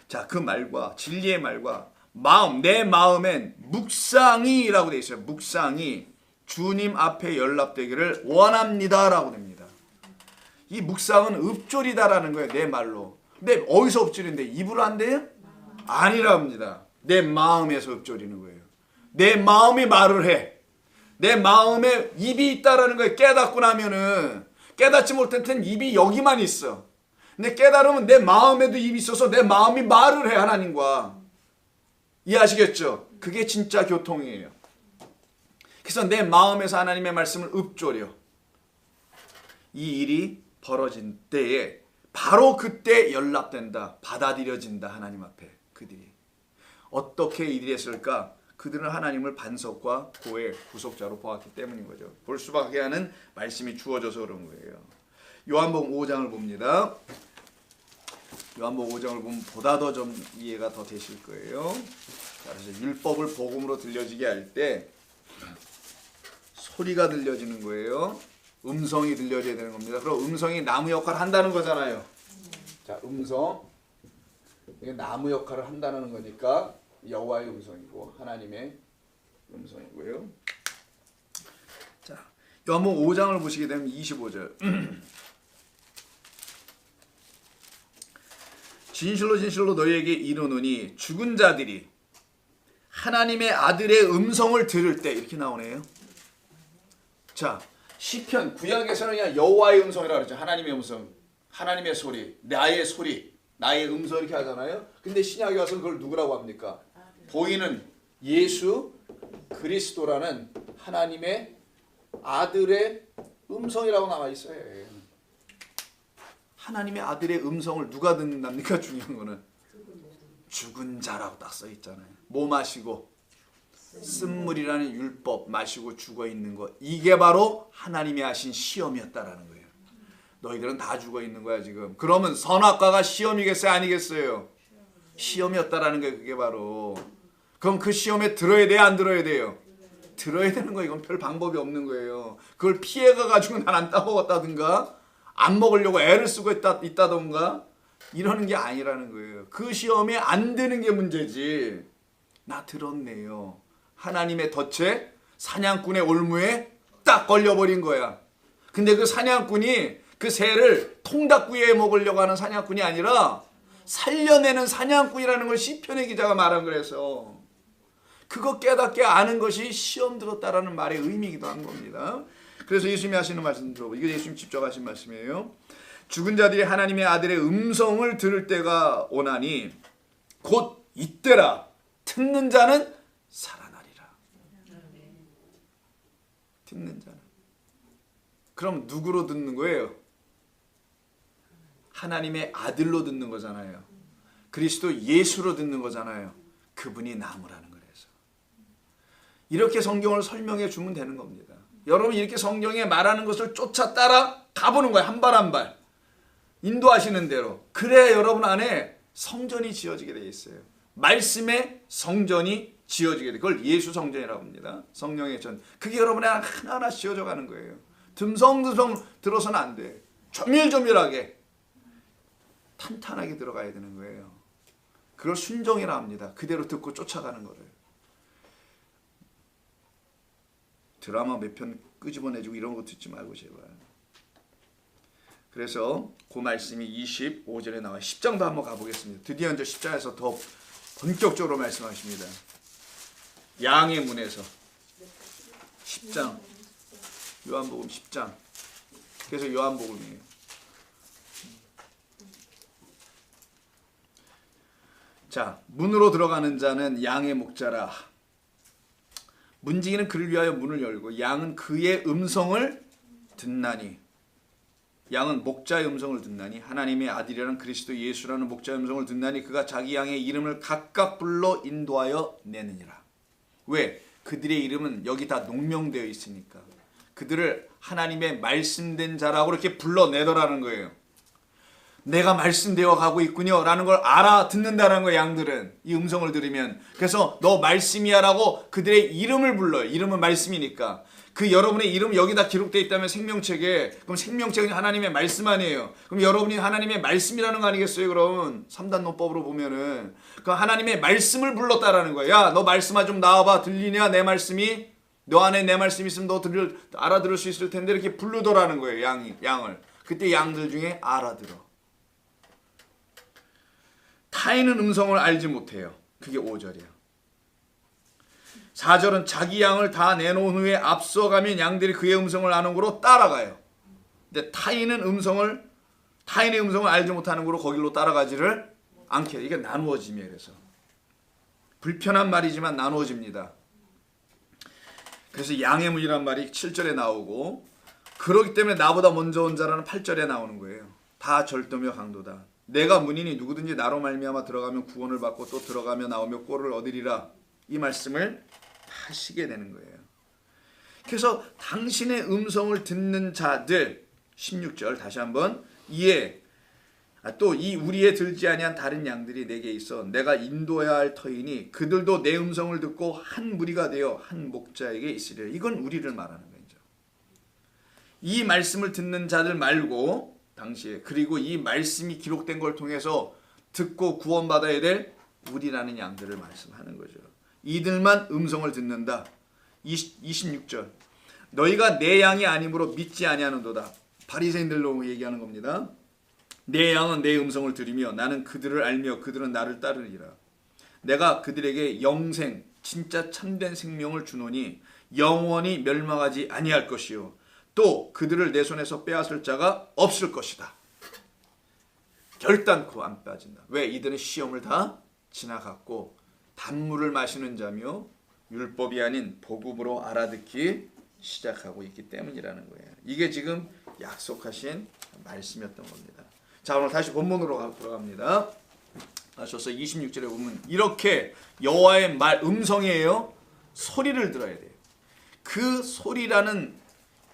자 그 말과 진리의 말과 마음 내 마음엔 묵상이라고 돼 있어요. 묵상이 주님 앞에 연락되기를 원합니다라고 됩니다. 이 묵상은 읍졸이다라는 거예요. 내 말로. 근데 어디서 읍졸인데 입으로 한대요? 아니랍니다. 내 마음에서 읍졸이는 거예요. 내 마음이 말을 해. 내 마음에 입이 있다라는 거예요. 깨닫고 나면은 깨닫지 못할 땐 입이 여기만 있어. 근데 깨달으면 내 마음에도 입이 있어서 내 마음이 말을 해 하나님과. 이해하시겠죠? 그게 진짜 교통이에요. 그래서 내 마음에서 하나님의 말씀을 읊조려. 이 일이 벌어진 때에 바로 그때 연락된다. 받아들여진다. 하나님 앞에 그들이. 어떻게 이 일이 했을까? 그들은 하나님을 반석과 고의 구속자로 보았기 때문인 거죠. 볼 수밖에 하는 말씀이 주어져서 그런 거예요. 요한복음 5장을 봅니다. 요한복음 5장을 보면 보다 더 좀 이해가 더 되실 거예요. 그래서 율법을 복음으로 들려지게 할 때 소리가 들려지는 거예요. 음성이 들려져야 되는 겁니다. 그럼 음성이 나무 역할을 한다는 거잖아요. 자, 음성. 이게 나무 역할을 한다는 거니까 여호와의 음성이고 하나님의 음성이고요. 자, 요한복음 5장을 보시게 되면 25절. 진실로 진실로 너희에게 이르노니 죽은 자들이 하나님의 아들의 음성을 들을 때 이렇게 나오네요. 자, 시편 구약에서는 그냥 여호와의 음성이라고 그러죠. 하나님의 음성, 하나님의 소리, 나의 소리, 나의 음성 이렇게 하잖아요. 근데 신약에 와서 그걸 누구라고 합니까? 보이는 예수 그리스도라는 하나님의 아들의 음성이라고 나와 있어요. 하나님의 아들의 음성을 누가 듣는답니까? 중요한 거는 죽은 자라고 딱 써 있잖아요. 뭐 마시고 쓴물이라는 율법 마시고 죽어 있는 것. 이게 바로 하나님이 하신 시험이었다라는 거예요. 너희들은 다 죽어 있는 거야 지금. 그러면 선악과가 시험이겠어요? 아니겠어요? 시험이었다라는 거예요. 그게 바로. 그럼 그 시험에 들어야 돼요? 안 들어야 돼요? 들어야 되는 거예요. 이건 별 방법이 없는 거예요. 그걸 피해가가지고 난 안 따먹었다든가 안 먹으려고 애를 쓰고 있다던가 이러는 게 아니라는 거예요. 그 시험에 안 드는 게 문제지. 나 들었네요. 하나님의 덫에 사냥꾼의 올무에 딱 걸려버린 거야. 근데 그 사냥꾼이 그 새를 통닭구이에 먹으려고 하는 사냥꾼이 아니라 살려내는 사냥꾼이라는 걸 시편의 기자가 말한 거라서 그거 깨닫게 아는 것이 시험 들었다라는 말의 의미이기도 한 겁니다. 그래서 예수님이 하시는 말씀 들어보고 이게 예수님 직접 하신 말씀이에요. 죽은 자들이 하나님의 아들의 음성을 들을 때가 오나니 곧 이때라 듣는 자는 살아나리라. 듣는 자는. 그럼 누구로 듣는 거예요? 하나님의 아들로 듣는 거잖아요. 그리스도 예수로 듣는 거잖아요. 그분이 나무라는 거라서. 이렇게 성경을 설명해 주면 되는 겁니다. 여러분 이렇게 성경에 말하는 것을 쫓아 따라 가보는 거예요. 한 발 한 발. 인도하시는 대로. 그래야 여러분 안에 성전이 지어지게 되어 있어요. 말씀의 성전이 지어지게 돼. 그걸 예수 성전이라고 합니다. 성령의 전. 그게 여러분의 하나하나 지어져 가는 거예요. 듬성듬성 들어서는 안 돼. 조밀조밀하게 탄탄하게 들어가야 되는 거예요. 그걸 순종이라 합니다. 그대로 듣고 쫓아가는 거를. 드라마 몇 편 끄집어내지고 이런 거 듣지 말고 제발. 그래서 그 말씀이 25절에 나와요. 10장도 한번 가보겠습니다. 드디어 이제 10장에서 더 본격적으로 말씀하십니다. 양의 문에서 10장 요한복음 10장 그래서 요한복음이에요. 자, 문으로 들어가는 자는 양의 목자라. 문지기는 그를 위하여 문을 열고 양은 그의 음성을 듣나니. 양은 목자의 음성을 듣나니 하나님의 아들이라는 그리스도 예수라는 목자의 음성을 듣나니 그가 자기 양의 이름을 각각 불러 인도하여 내느니라. 왜? 그들의 이름은 여기 다 농명되어 있으니까 그들을 하나님의 말씀된 자라고 이렇게 불러내더라는 거예요. 내가 말씀되어 가고 있군요 라는 걸 알아듣는다는 거예요. 양들은 이 음성을 들으면. 그래서 너 말씀이야 라고 그들의 이름을 불러요. 이름은 말씀이니까. 그 여러분의 이름 여기다 기록되어 있다면 생명책에, 그럼 생명책은 하나님의 말씀 아니에요. 그럼 여러분이 하나님의 말씀이라는 거 아니겠어요? 그럼 3단 논법으로 보면은 그 하나님의 말씀을 불렀다라는 거야. 야, 너 말씀아 좀 나와봐. 들리냐 내 말씀이? 너 안에 내 말씀이 있으면 너 알아들을 수 있을 텐데 이렇게 부르더라는 거예요. 양을. 그때 양들 중에 알아들어. 타인은 음성을 알지 못해요. 그게 5절이야. 4절은 자기 양을 다 내놓은 후에 앞서가면 양들이 그의 음성을 아는 거로 따라가요. 근데 타인의 음성을 알지 못하는 거로 거길로 따라가지를 않게. 이게 나누어짐이에요. 그래서 불편한 말이지만 나누어집니다. 그래서 양의 문이란 말이 7절에 나오고, 그렇기 때문에 나보다 먼저 온 자라는 8절에 나오는 거예요. 다 절도며 강도다. 내가 문이니 누구든지 나로 말미암아 들어가면 구원을 받고 또 들어가며 나오며 꼴을 얻으리라. 이 말씀을 하시게 되는 거예요. 그래서 당신의 음성을 듣는 자들, 16절 다시 한번, 이에 또 이 우리에 들지 아니한 다른 양들이 내게 있어 내가 인도해야 할 터이니 그들도 내 음성을 듣고 한 무리가 되어 한 목자에게 있으리라. 이건 우리를 말하는 거죠. 이 말씀을 듣는 자들 말고 당시에, 그리고 이 말씀이 기록된 걸 통해서 듣고 구원받아야 될 우리라는 양들을 말씀하는 거죠. 이들만 음성을 듣는다. 26절 너희가 내 양이 아니므로 믿지 아니하는도다. 바리새인들로 얘기하는 겁니다. 내 양은 내 음성을 들으며 나는 그들을 알며 그들은 나를 따르리라. 내가 그들에게 영생, 진짜 참된 생명을 주노니 영원히 멸망하지 아니할 것이요 또 그들을 내 손에서 빼앗을 자가 없을 것이다. 결단코 안 빠진다. 왜? 이들은 시험을 다 지나갔고 단물을 마시는 자며 율법이 아닌 복음으로 알아듣기 시작하고 있기 때문이라는 거예요. 이게 지금 약속하신 말씀이었던 겁니다. 자, 오늘 다시 본문으로 들어갑니다. 다시서 26절에 보면 이렇게 여호와의 말, 음성이에요. 소리를 들어야 돼요. 그 소리라는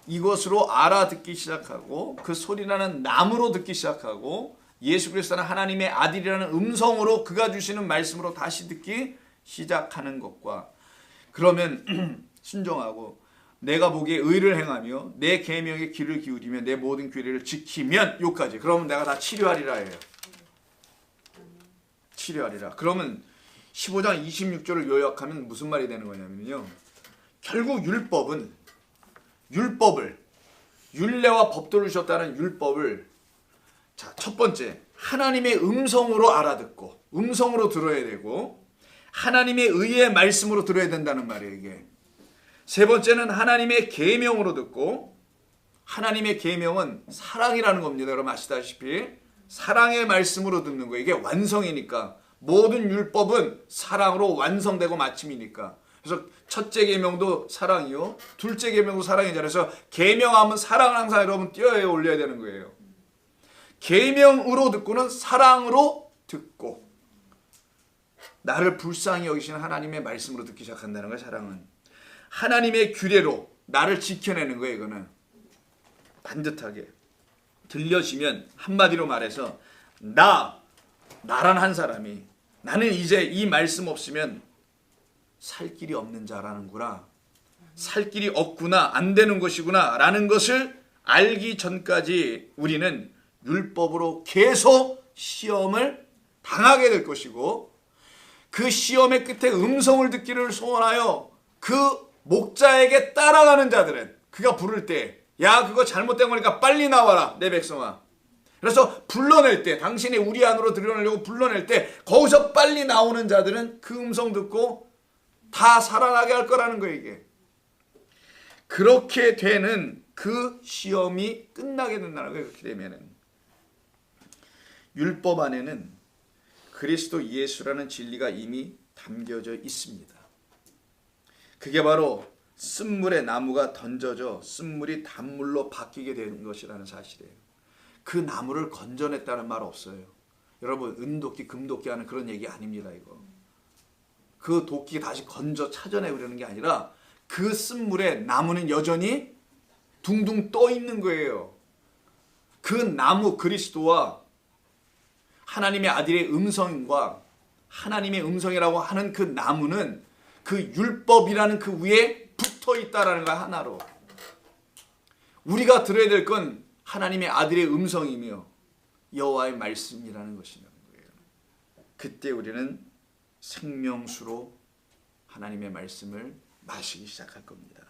이것으로 알아듣기 시작하고, 그 소리라는 나무로 듣기 시작하고, 예수 그리스도는 하나님의 아들이라는 음성으로 그가 주시는 말씀으로 다시 듣기 시작하는 것과, 그러면 순종하고 내가 보기에 의를 행하며 내 계명에 귀를 기울이며 내 모든 규례를 지키면, 요까지. 그러면 내가 다 치료하리라 해요. 치료하리라. 그러면 15장 26절을 요약하면 무슨 말이 되는 거냐면요, 결국 율법을 율례와 법도를 주셨다는 율법을, 자, 첫 번째 하나님의 음성으로 알아듣고 음성으로 들어야 되고 하나님의 의의 말씀으로 들어야 된다는 말이에요. 이게 세 번째는 하나님의 계명으로 듣고, 하나님의 계명은 사랑이라는 겁니다. 여러분 아시다시피 사랑의 말씀으로 듣는 거예요. 이게 완성이니까. 모든 율법은 사랑으로 완성되고 마침이니까. 그래서 첫째 계명도 사랑이요, 둘째 계명도 사랑이잖아요. 그래서 계명하면 사랑을 항상 여러분 띄어에 올려야 되는 거예요. 계명으로 듣고는 사랑으로 듣고, 나를 불쌍히 여기시는 하나님의 말씀으로 듣기 시작한다는 거예요. 사랑은 하나님의 규례로 나를 지켜내는 거예요. 이거는 반듯하게 들려지면, 한마디로 말해서 나란 한 사람이, 나는 이제 이 말씀 없으면 살 길이 없는 자라는구나, 살 길이 없구나, 안 되는 것이구나 라는 것을 알기 전까지 우리는 율법으로 계속 시험을 당하게 될 것이고, 그 시험의 끝에 음성을 듣기를 소원하여 그 목자에게 따라가는 자들은, 그가 부를 때 야 그거 잘못된 거니까 빨리 나와라 내 백성아, 그래서 불러낼 때, 당신이 우리 안으로 들여내려고 불러낼 때 거기서 빨리 나오는 자들은 그 음성 듣고 다 살아나게 할 거라는 거예요. 이게 그렇게 되는 그 시험이 끝나게 된다는 거예요. 그렇게 되면은 율법 안에는 그리스도 예수라는 진리가 이미 담겨져 있습니다. 그게 바로 쓴물에 나무가 던져져 쓴물이 단물로 바뀌게 되는 것이라는 사실이에요. 그 나무를 건져냈다는 말 없어요. 여러분 은도끼 금도끼 하는 그런 얘기 아닙니다. 이거 그 도끼 다시 건져 찾아내려는 게 아니라 그 쓴물에 나무는 여전히 둥둥 떠 있는 거예요. 그 나무 그리스도와 하나님의 아들의 음성과 하나님의 음성이라고 하는 그 나무는 그 율법이라는 그 위에 붙어 있다라는 거야. 하나로 우리가 들어야 될 건 하나님의 아들의 음성이며 여호와의 말씀이라는 것이라는 거예요. 그때 우리는 생명수로 하나님의 말씀을 마시기 시작할 겁니다.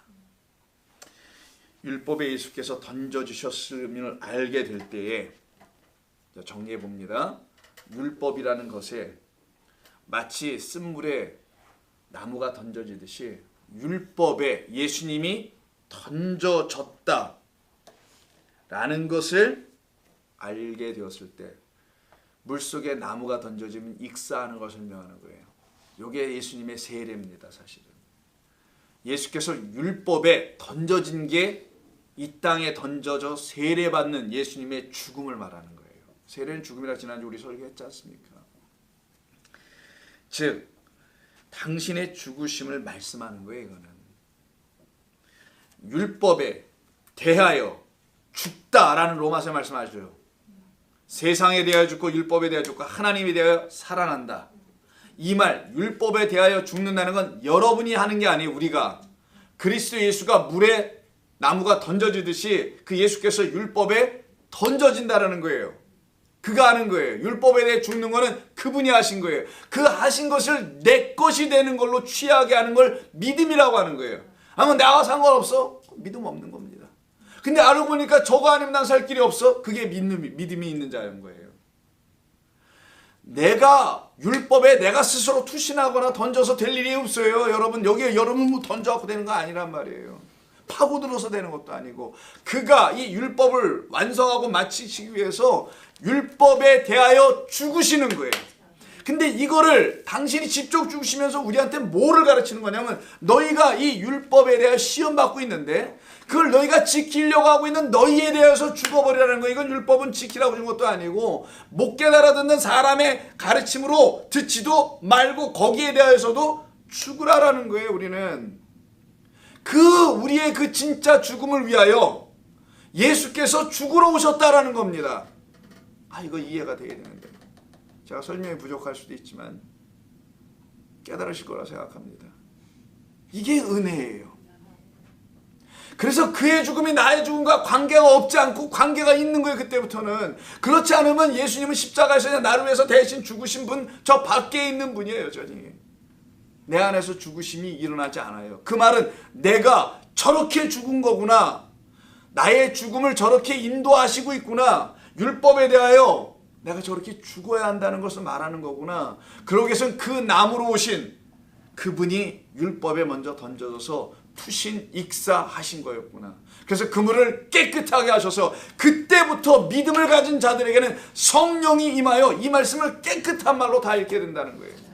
율법에 예수께서 던져주셨음을 알게 될 때에 정리해 봅니다. 율법이라는 것에 마치 쓴물에 나무가 던져지듯이 율법에 예수님이 던져졌다 라는 것을 알게 되었을 때 물속에 나무가 던져지면 익사하는 것을 설명하는 거예요. 이게 예수님의 세례입니다. 사실은 예수께서 율법에 던져진 게 이 땅에 던져져 세례받는 예수님의 죽음을 말하는 거예요. 세례는 죽음이라 지난주 우리 설교했지 않습니까? 즉 당신의 죽으심을 말씀하는 거예요. 이거는 율법에 대하여 죽다라는 로마서의 말씀하죠. 세상에 대하여 죽고 율법에 대하여 죽고 하나님에 대하여 살아난다. 이 말 율법에 대하여 죽는다는 건 여러분이 하는 게 아니에요. 우리가 그리스도 예수가 물에 나무가 던져지듯이 그 예수께서 율법에 던져진다라는 거예요. 그가 하는 거예요. 율법에 대해 죽는 거는 그분이 하신 거예요. 그 하신 것을 내 것이 되는 걸로 취하게 하는 걸 믿음이라고 하는 거예요. 아무 나와 상관없어? 믿음 없는 겁니다. 근데 알고 보니까 저거 아니면 난 살 길이 없어? 그게 믿음이 있는 자인 거예요. 내가 율법에 내가 스스로 투신하거나 던져서 될 일이 없어요. 여러분 여기에 여러분 던져갖고 되는 거 아니란 말이에요. 파고들어서 되는 것도 아니고 그가 이 율법을 완성하고 마치시기 위해서 율법에 대하여 죽으시는 거예요. 근데 이거를 당신이 직접 죽으시면서 우리한테 뭐를 가르치는 거냐면 너희가 이 율법에 대하여 시험받고 있는데 그걸 너희가 지키려고 하고 있는 너희에 대해서 죽어버리라는 거예요. 이건 율법은 지키라고 준 것도 아니고 못 깨달아 듣는 사람의 가르침으로 듣지도 말고 거기에 대해서도 죽으라라는 거예요. 우리는 우리의 그 진짜 죽음을 위하여 예수께서 죽으러 오셨다라는 겁니다. 이거 이해가 되게 되는데 제가 설명이 부족할 수도 있지만 깨달으실 거라 생각합니다. 이게 은혜예요. 그래서 그의 죽음이 나의 죽음과 관계가 없지 않고 관계가 있는 거예요. 그때부터는. 그렇지 않으면 예수님은 십자가에서 나를 위해서 대신 죽으신 분 저 밖에 있는 분이에요. 여전히 내 안에서 죽으심이 일어나지 않아요. 그 말은 내가 저렇게 죽은 거구나. 나의 죽음을 저렇게 인도하시고 있구나. 율법에 대하여 내가 저렇게 죽어야 한다는 것을 말하는 거구나. 그러기 위해서는 그 나무로 오신 그분이 율법에 먼저 던져져서 투신 익사하신 거였구나. 그래서 그물을 깨끗하게 하셔서 그때부터 믿음을 가진 자들에게는 성령이 임하여 이 말씀을 깨끗한 말로 다 읽게 된다는 거예요.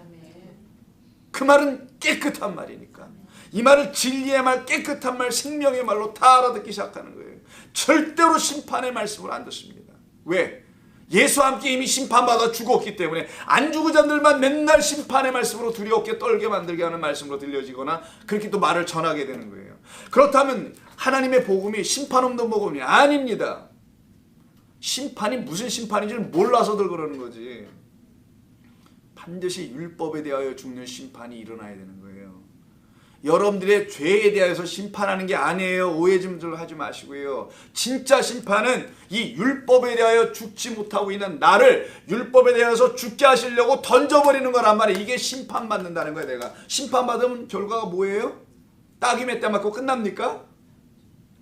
그 말은 깨끗한 말이니까. 이 말을 진리의 말, 깨끗한 말, 생명의 말로 다 알아듣기 시작하는 거예요. 절대로 심판의 말씀을 안 듣습니다. 왜? 예수와 함께 이미 심판받아 죽었기 때문에 안 죽은 자들만 맨날 심판의 말씀으로 두렵게 떨게 만들게 하는 말씀으로 들려지거나 그렇게 또 말을 전하게 되는 거예요. 그렇다면 하나님의 복음이 심판 없는 복음이 아닙니다. 심판이 무슨 심판인지를 몰라서들 그러는 거지. 반드시 율법에 대하여 죽는 심판이 일어나야 되는 거예요. 여러분들의 죄에 대해서 심판하는 게 아니에요. 오해 좀 하지 마시고요. 진짜 심판은 이 율법에 대하여 죽지 못하고 있는 나를 율법에 대해서 죽게 하시려고 던져버리는 거란 말이에요. 이게 심판받는다는 거예요. 내가 심판받으면 결과가 뭐예요? 딱이 몇 대 맞고 끝납니까?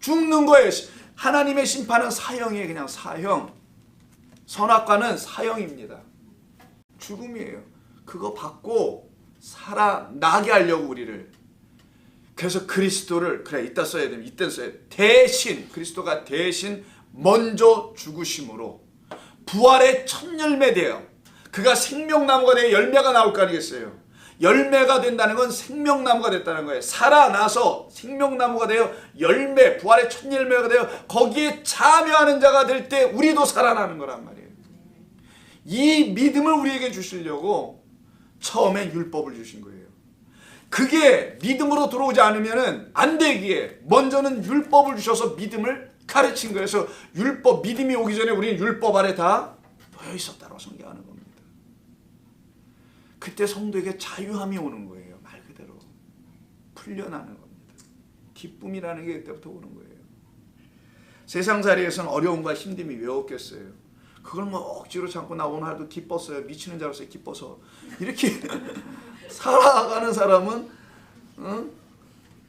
죽는 거예요. 하나님의 심판은 사형이에요. 그냥 사형. 선악과는 사형입니다. 죽음이에요. 그거 받고 살아나게 하려고 우리를. 그래서 그리스도를 그래 이따 써야 됩니다. 이때 써야 돼. 대신 그리스도가 대신 먼저 죽으심으로 부활의 첫 열매 되어 그가 생명나무가 되어 열매가 나올 거 아니겠어요. 열매가 된다는 건 생명나무가 됐다는 거예요. 살아나서 생명나무가 되어 열매, 부활의 첫 열매가 되어 거기에 참여하는 자가 될 때 우리도 살아나는 거란 말이에요. 이 믿음을 우리에게 주시려고 처음에 율법을 주신 거예요. 그게 믿음으로 들어오지 않으면 안 되기에 먼저는 율법을 주셔서 믿음을 가르친 거예요. 그래서 율법, 믿음이 오기 전에 우리는 율법 아래 다 놓여 있었다고 성경하는 겁니다. 그때 성도에게 자유함이 오는 거예요. 말 그대로 풀려나는 겁니다. 기쁨이라는 게 그때부터 오는 거예요. 세상살이에서는 어려움과 힘듦이 왜 없겠어요. 그걸 뭐 억지로 참고 나 오늘 하루도 기뻤어요. 미치는 줄 알았어요. 기뻐서 이렇게 살아가는 사람은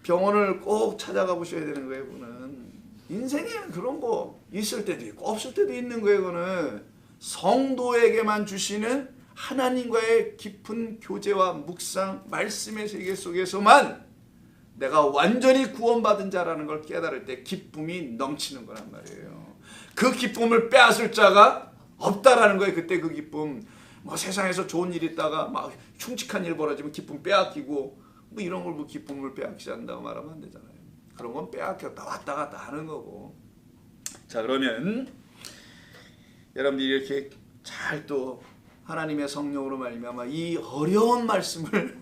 병원을 꼭 찾아가 보셔야 되는 거예요. 그거는 인생에는 그런 거 있을 때도 있고 없을 때도 있는 거예요. 그거는 성도에게만 주시는 하나님과의 깊은 교제와 묵상, 말씀의 세계 속에서만 내가 완전히 구원받은 자라는 걸 깨달을 때 기쁨이 넘치는 거란 말이에요. 그 기쁨을 빼앗을 자가 없다라는 거예요. 그때 그 기쁨, 뭐 세상에서 좋은 일 있다가 막 흉측한 일 벌어지면 기쁨 빼앗기고 뭐 이런 걸 뭐 기쁨을 빼앗기지 않는다고 말하면 안 되잖아요. 그런 건 빼앗겼다 왔다 갔다 하는 거고. 자, 그러면 여러분들이 이렇게 잘 또 하나님의 성령으로 말미암아 이 어려운 말씀을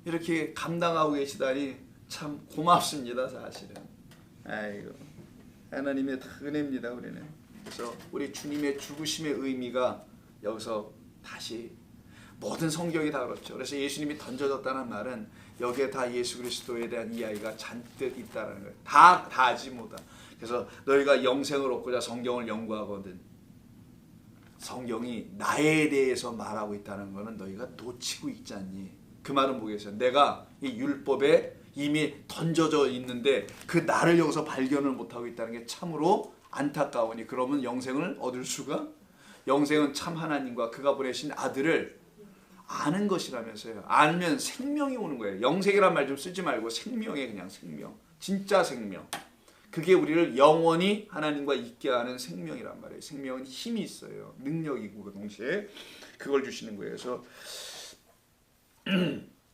이렇게 감당하고 계시다니 참 고맙습니다. 사실은. 아이고, 하나님의 은혜입니다. 우리는. 그래서 우리 주님의 죽으심의 의미가 여기서 다시 모든 성경이 다 그렇죠. 그래서 예수님이 던져졌다는 말은 여기에 다 예수 그리스도에 대한 이야기가 잔뜩 있다는 거예요. 다지 못하. 그래서 너희가 영생을 얻고자 성경을 연구하거든. 성경이 나에 대해서 말하고 있다는 것은 너희가 놓치고 있지 않니? 그 말은 뭐겠어요? 내가 이 율법에 이미 던져져 있는데 그 나를 여기서 발견을 못하고 있다는 게 참으로 안타까우니 그러면 영생을 얻을 수가? 영생은 참 하나님과 그가 보내신 아들을 아는 것이라면서요. 알면 생명이 오는 거예요. 영생이란 말 좀 쓰지 말고 생명에 그냥 생명. 진짜 생명. 그게 우리를 영원히 하나님과 있게 하는 생명이란 말이에요. 생명은 힘이 있어요. 능력이고 그 동시에 그걸 주시는 거예요. 그래서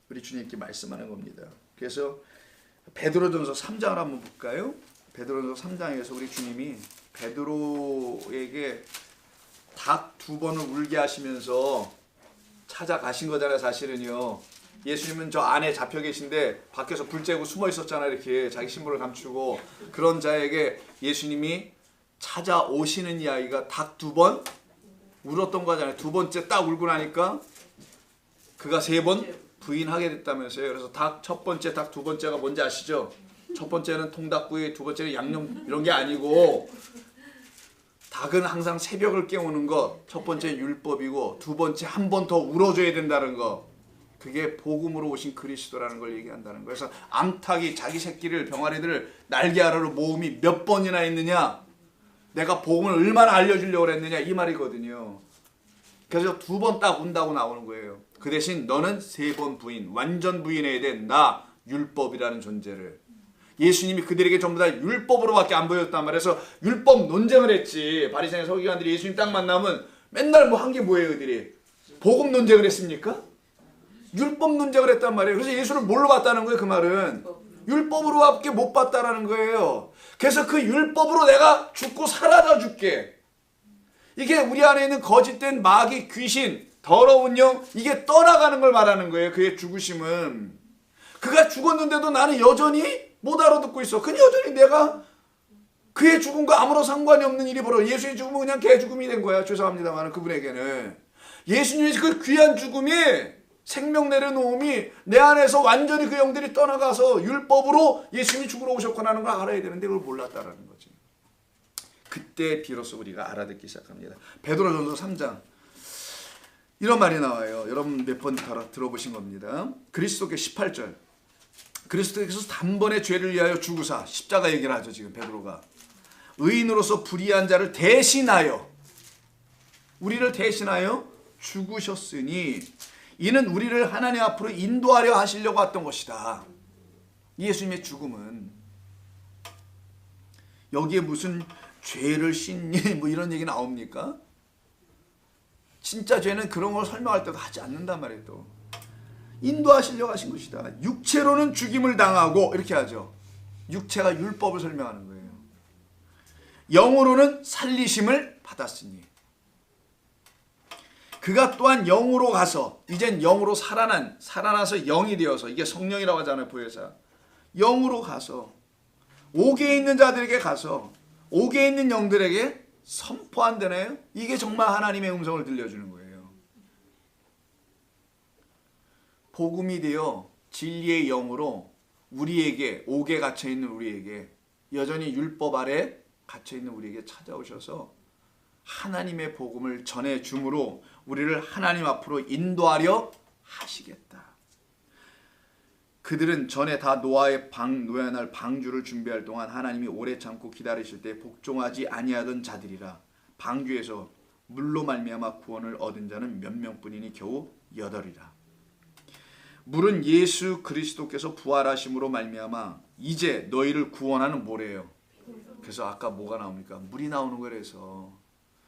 우리 주님께 말씀하는 겁니다. 그래서 베드로전서 3장을 한번 볼까요? 베드로전서 3장에서 우리 주님이 베드로에게 닭 2번을 울게 하시면서 찾아가신 거잖아요. 사실은요. 예수님은 저 안에 잡혀 계신데 밖에서 불 쬐고 숨어 있었잖아요. 이렇게 자기 신분을 감추고. 그런 자에게 예수님이 찾아오시는 이야기가 닭 2번 울었던 거잖아요. 2번째 딱 울고 나니까 그가 3번 부인하게 됐다면서요. 그래서 닭 첫 번째, 닭 2번째가 뭔지 아시죠? 첫 번째는 통닭구이, 2번째는 양념 이런 게 아니고 닭은 항상 새벽을 깨우는 것. 첫 번째 율법이고 2번째 한 번 더 울어줘야 된다는 거. 그게 복음으로 오신 그리스도라는 걸 얘기한다는 거예요. 그래서 암탉이 자기 새끼를 병아리들을 날개하러 모음이 몇 번이나 있느냐? 내가 복음을 얼마나 알려주려고 했느냐? 이 말이거든요. 그래서 2번 딱 운다고 나오는 거예요. 그 대신 너는 3번 부인, 완전 부인해야 돼. 나 율법이라는 존재를. 예수님이 그들에게 전부 다 율법으로밖에 안 보였단 말이에요. 그래서 율법 논쟁을 했지. 바리새인 서기관들이 예수님 딱 만나면 맨날 뭐 한 게 뭐예요, 그들이? 복음 논쟁을 했습니까? 율법 논쟁을 했단 말이에요. 그래서 예수를 뭘로 봤다는 거예요, 그 말은? 율법으로밖에 못 봤다라는 거예요. 그래서 그 율법으로 내가 죽고 사라져 줄게. 이게 우리 안에 있는 거짓된 마귀, 귀신, 더러운 영, 이게 떠나가는 걸 말하는 거예요. 그의 죽으심은. 그가 죽었는데도 나는 여전히 못 알아듣고 있어. 그냥 여전히 내가 그의 죽음과 아무런 상관이 없는 일이 벌어. 예수의 죽음은 그냥 개 죽음이 된 거야. 죄송합니다만 그분에게는. 예수님의 그 귀한 죽음이 생명 내려놓음이 내 안에서 완전히 그 영들이 떠나가서 율법으로 예수님이 죽으러 오셨구나 하는 걸 알아야 되는데 그걸 몰랐다라는 거지. 그때 비로소 우리가 알아듣기 시작합니다. 베드로전서 3장 이런 말이 나와요. 여러분 몇 번 들어보신 겁니다. 그리스도께 18절. 그리스도께서 단번에 죄를 위하여 죽으사 십자가 얘기를 하죠. 지금 베드로가 의인으로서 불의한 자를 대신하여 우리를 대신하여 죽으셨으니 이는 우리를 하나님 앞으로 인도하려 하시려고 했던 것이다. 예수님의 죽음은. 여기에 무슨 죄를 씻니 뭐 이런 얘기 나옵니까? 진짜 죄는 그런 걸 설명할 때도 하지 않는단 말이에요. 또 인도하시려고 하신 것이다. 육체로는 죽임을 당하고 이렇게 하죠. 육체가 율법을 설명하는 거예요. 영으로는 살리심을 받았으니 그가 또한 영으로 가서 이젠 영으로 살아나서 영이 되어서 이게 성령이라고 하잖아요. 보혜사. 영으로 가서 옥에 있는 자들에게 가서 옥에 있는 영들에게 선포한다네요. 이게 정말 하나님의 음성을 들려주는 거예요. 복음이 되어 진리의 영으로 우리에게 옥에 갇혀있는 우리에게 여전히 율법 아래 갇혀있는 우리에게 찾아오셔서 하나님의 복음을 전해줌으로 우리를 하나님 앞으로 인도하려 하시겠다. 그들은 전에 다 노아의 노예날 방주를 준비할 동안 하나님이 오래 참고 기다리실 때 복종하지 아니하던 자들이라. 방주에서 물로 말미암아 구원을 얻은 자는 몇 명뿐이니 겨우 8이라. 물은 예수 그리스도께서 부활하심으로 말미암아 이제 너희를 구원하는 뭐래요? 그래서 아까 뭐가 나옵니까? 물이 나오는 거라서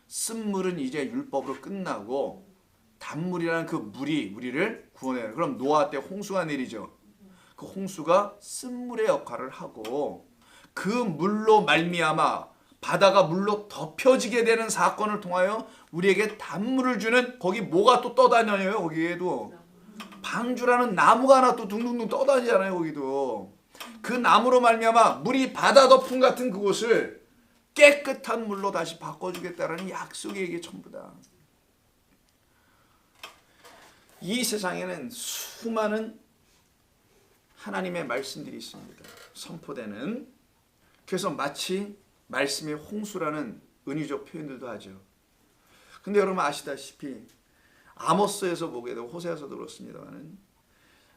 쓴물은 이제 율법으로 끝나고 단물이라는 그 물이 우리를 구원해요. 그럼 노아 때 홍수가 내리죠. 그 홍수가 쓴물의 역할을 하고 그 물로 말미암아 바다가 물로 덮여지게 되는 사건을 통하여 우리에게 단물을 주는 거기 뭐가 또 떠다녀요. 거기에도 방주라는 나무가 하나 또 둥둥둥 떠다니잖아요. 거기도 그 나무로 말미암아 물이 바다 덮음 같은 그곳을 깨끗한 물로 다시 바꿔주겠다라는 약속이 이게 전부다. 이 세상에는 수많은 하나님의 말씀들이 있습니다. 선포되는. 그래서 마치 말씀의 홍수라는 은유적 표현들도 하죠. 근데 여러분 아시다시피 아모스에서 보게 되고 호세아서도 그렇습니다만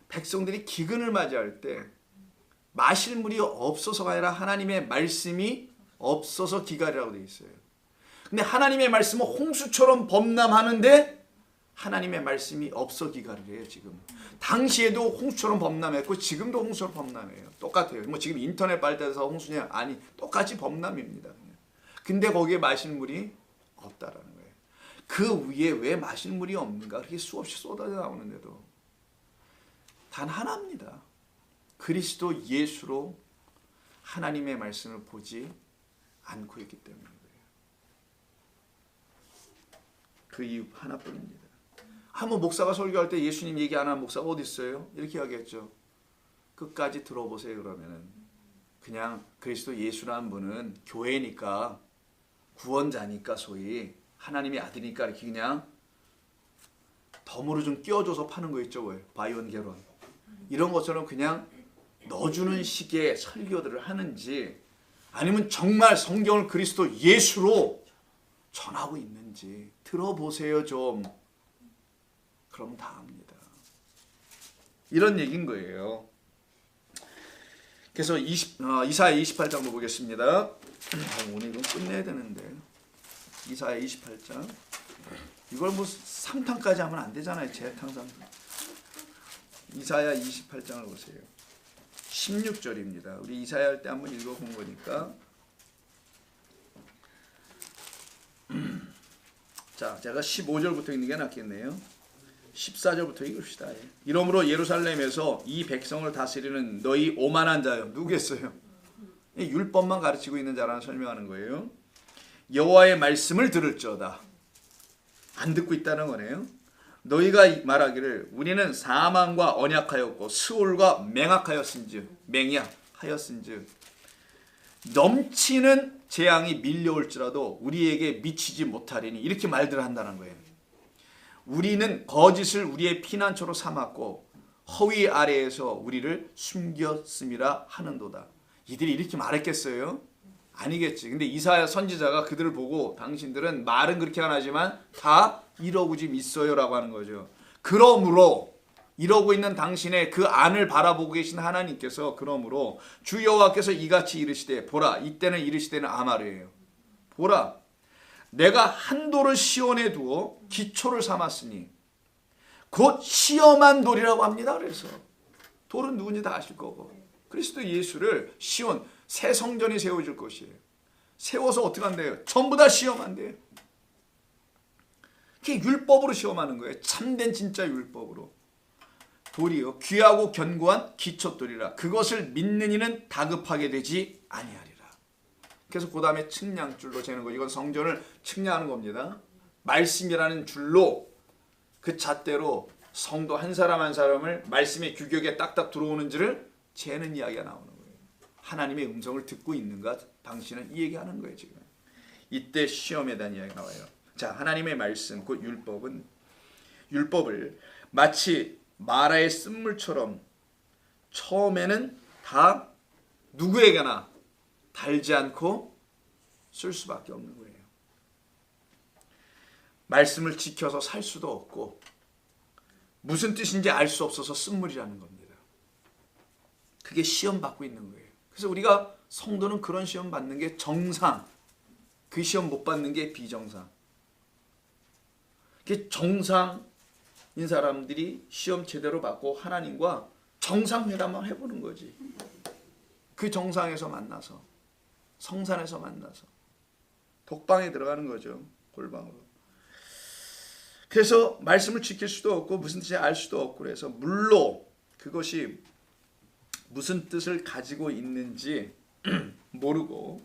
백성들이 기근을 맞이할 때 마실 물이 없어서가 아니라 하나님의 말씀이 없어서 기갈이라고 되어 있어요. 근데 하나님의 말씀은 홍수처럼 범람하는데 하나님의 말씀이 없어 기갈을 해요. 지금 당시에도 홍수처럼 범람했고 지금도 홍수처럼 범람해요. 똑같아요. 뭐 지금 인터넷 발달해서 홍수냐? 아니 똑같이 범람입니다. 근데 거기에 마실 물이 없다라는 거예요. 그 위에 왜 마실 물이 없는가? 그렇게 수없이 쏟아져 나오는데도 단 하나입니다. 그리스도 예수로 하나님의 말씀을 보지 않고 있기 때문인 거예요. 그 이유 하나뿐입니다. 한번 목사가 설교할 때 예수님 얘기 안 하는 목사가 어디 있어요? 이렇게 하겠죠. 끝까지 들어보세요. 그러면은 그냥 그리스도 예수라는 분은 교회니까 구원자니까 소위 하나님의 아들이니까 이렇게 그냥 덤으로 좀 끼워줘서 파는 거 있죠. 왜? 바이온 결혼 이런 것처럼 그냥 넣어주는 식의 설교들을 하는지 아니면 정말 성경을 그리스도 예수로 전하고 있는지 들어보세요 좀. 그럼 다 압니다. 이런 얘기인 거예요. 그래서 이사야 28장도 보겠습니다. 오늘 이건 끝내야 되는데 이사야 28장 이걸 뭐 3탄까지 하면 안 되잖아요. 재탕상. 이사야 28장을 보세요. 16절입니다. 우리 이사야 할 때 한번 읽어본 거니까. 자, 제가 15절부터 읽는 게 낫겠네요. 14절부터 읽읍시다. 이러므로 예루살렘에서 이 백성을 다스리는 너희 오만한 자여. 누구겠어요? 율법만 가르치고 있는 자라는 설명하는 거예요. 여호와의 말씀을 들을지어다. 안 듣고 있다는 거네요. 너희가 말하기를 우리는 사망과 언약하였고 스올과 맹약하였은즉 넘치는 재앙이 밀려올지라도 우리에게 미치지 못하리니 이렇게 말들을 한다는 거예요. 우리는 거짓을 우리의 피난처로 삼았고 허위 아래에서 우리를 숨겼음이라 하는도다. 이들이 이렇게 말했겠어요? 아니겠지. 근데 이사야 선지자가 그들을 보고 당신들은 말은 그렇게 안 하지만 다 이러고 지금 있어요 라고 하는 거죠. 그러므로 이러고 있는 당신의 그 안을 바라보고 계신 하나님께서 그러므로 주 여호와께서 이같이 이르시되 보라 이때는 이르시되는 아말이에요. 보라 내가 한도를 시온에 두어 기초를 삼았으니 곧 시험한 돌이라고 합니다. 그래서 돌은 누군지 다 아실 거고 그리스도 예수를 시온 새 성전이 세워질 것이에요. 세워서 어떻게 한대요? 전부 다 시험한대요. 그게 율법으로 시험하는 거예요. 참된 진짜 율법으로. 돌이요 귀하고 견고한 기초돌이라 그것을 믿는 이는 다급하게 되지 아니하리라. 그래서 그 다음에 측량줄로 재는 거. 이건 성전을 측량하는 겁니다. 말씀이라는 줄로 그 잣대로 성도 한 사람 한 사람을 말씀의 규격에 딱딱 들어오는지를 재는 이야기가 나오는 거예요. 하나님의 음성을 듣고 있는가 당신은 이 얘기하는 거예요. 지금 이때 시험에 대한 이야기가 나와요. 자, 하나님의 말씀 곧 율법을 마치 마라의 쓴물처럼 처음에는 다 누구에게나 달지 않고 쓸 수밖에 없는 거예요. 말씀을 지켜서 살 수도 없고 무슨 뜻인지 알 수 없어서 쓴물이라는 겁니다. 그게 시험 받고 있는 거예요. 그래서 우리가 성도는 그런 시험 받는 게 정상, 그 시험 못 받는 게 비정상. 그게 정상인 사람들이 시험 제대로 받고 하나님과 정상회담을 해보는 거지. 그 정상에서 만나서 성산에서 만나서 독방에 들어가는 거죠. 골방으로. 그래서 말씀을 지킬 수도 없고 무슨 뜻인지 알 수도 없고 그래서 물로 그것이 무슨 뜻을 가지고 있는지 모르고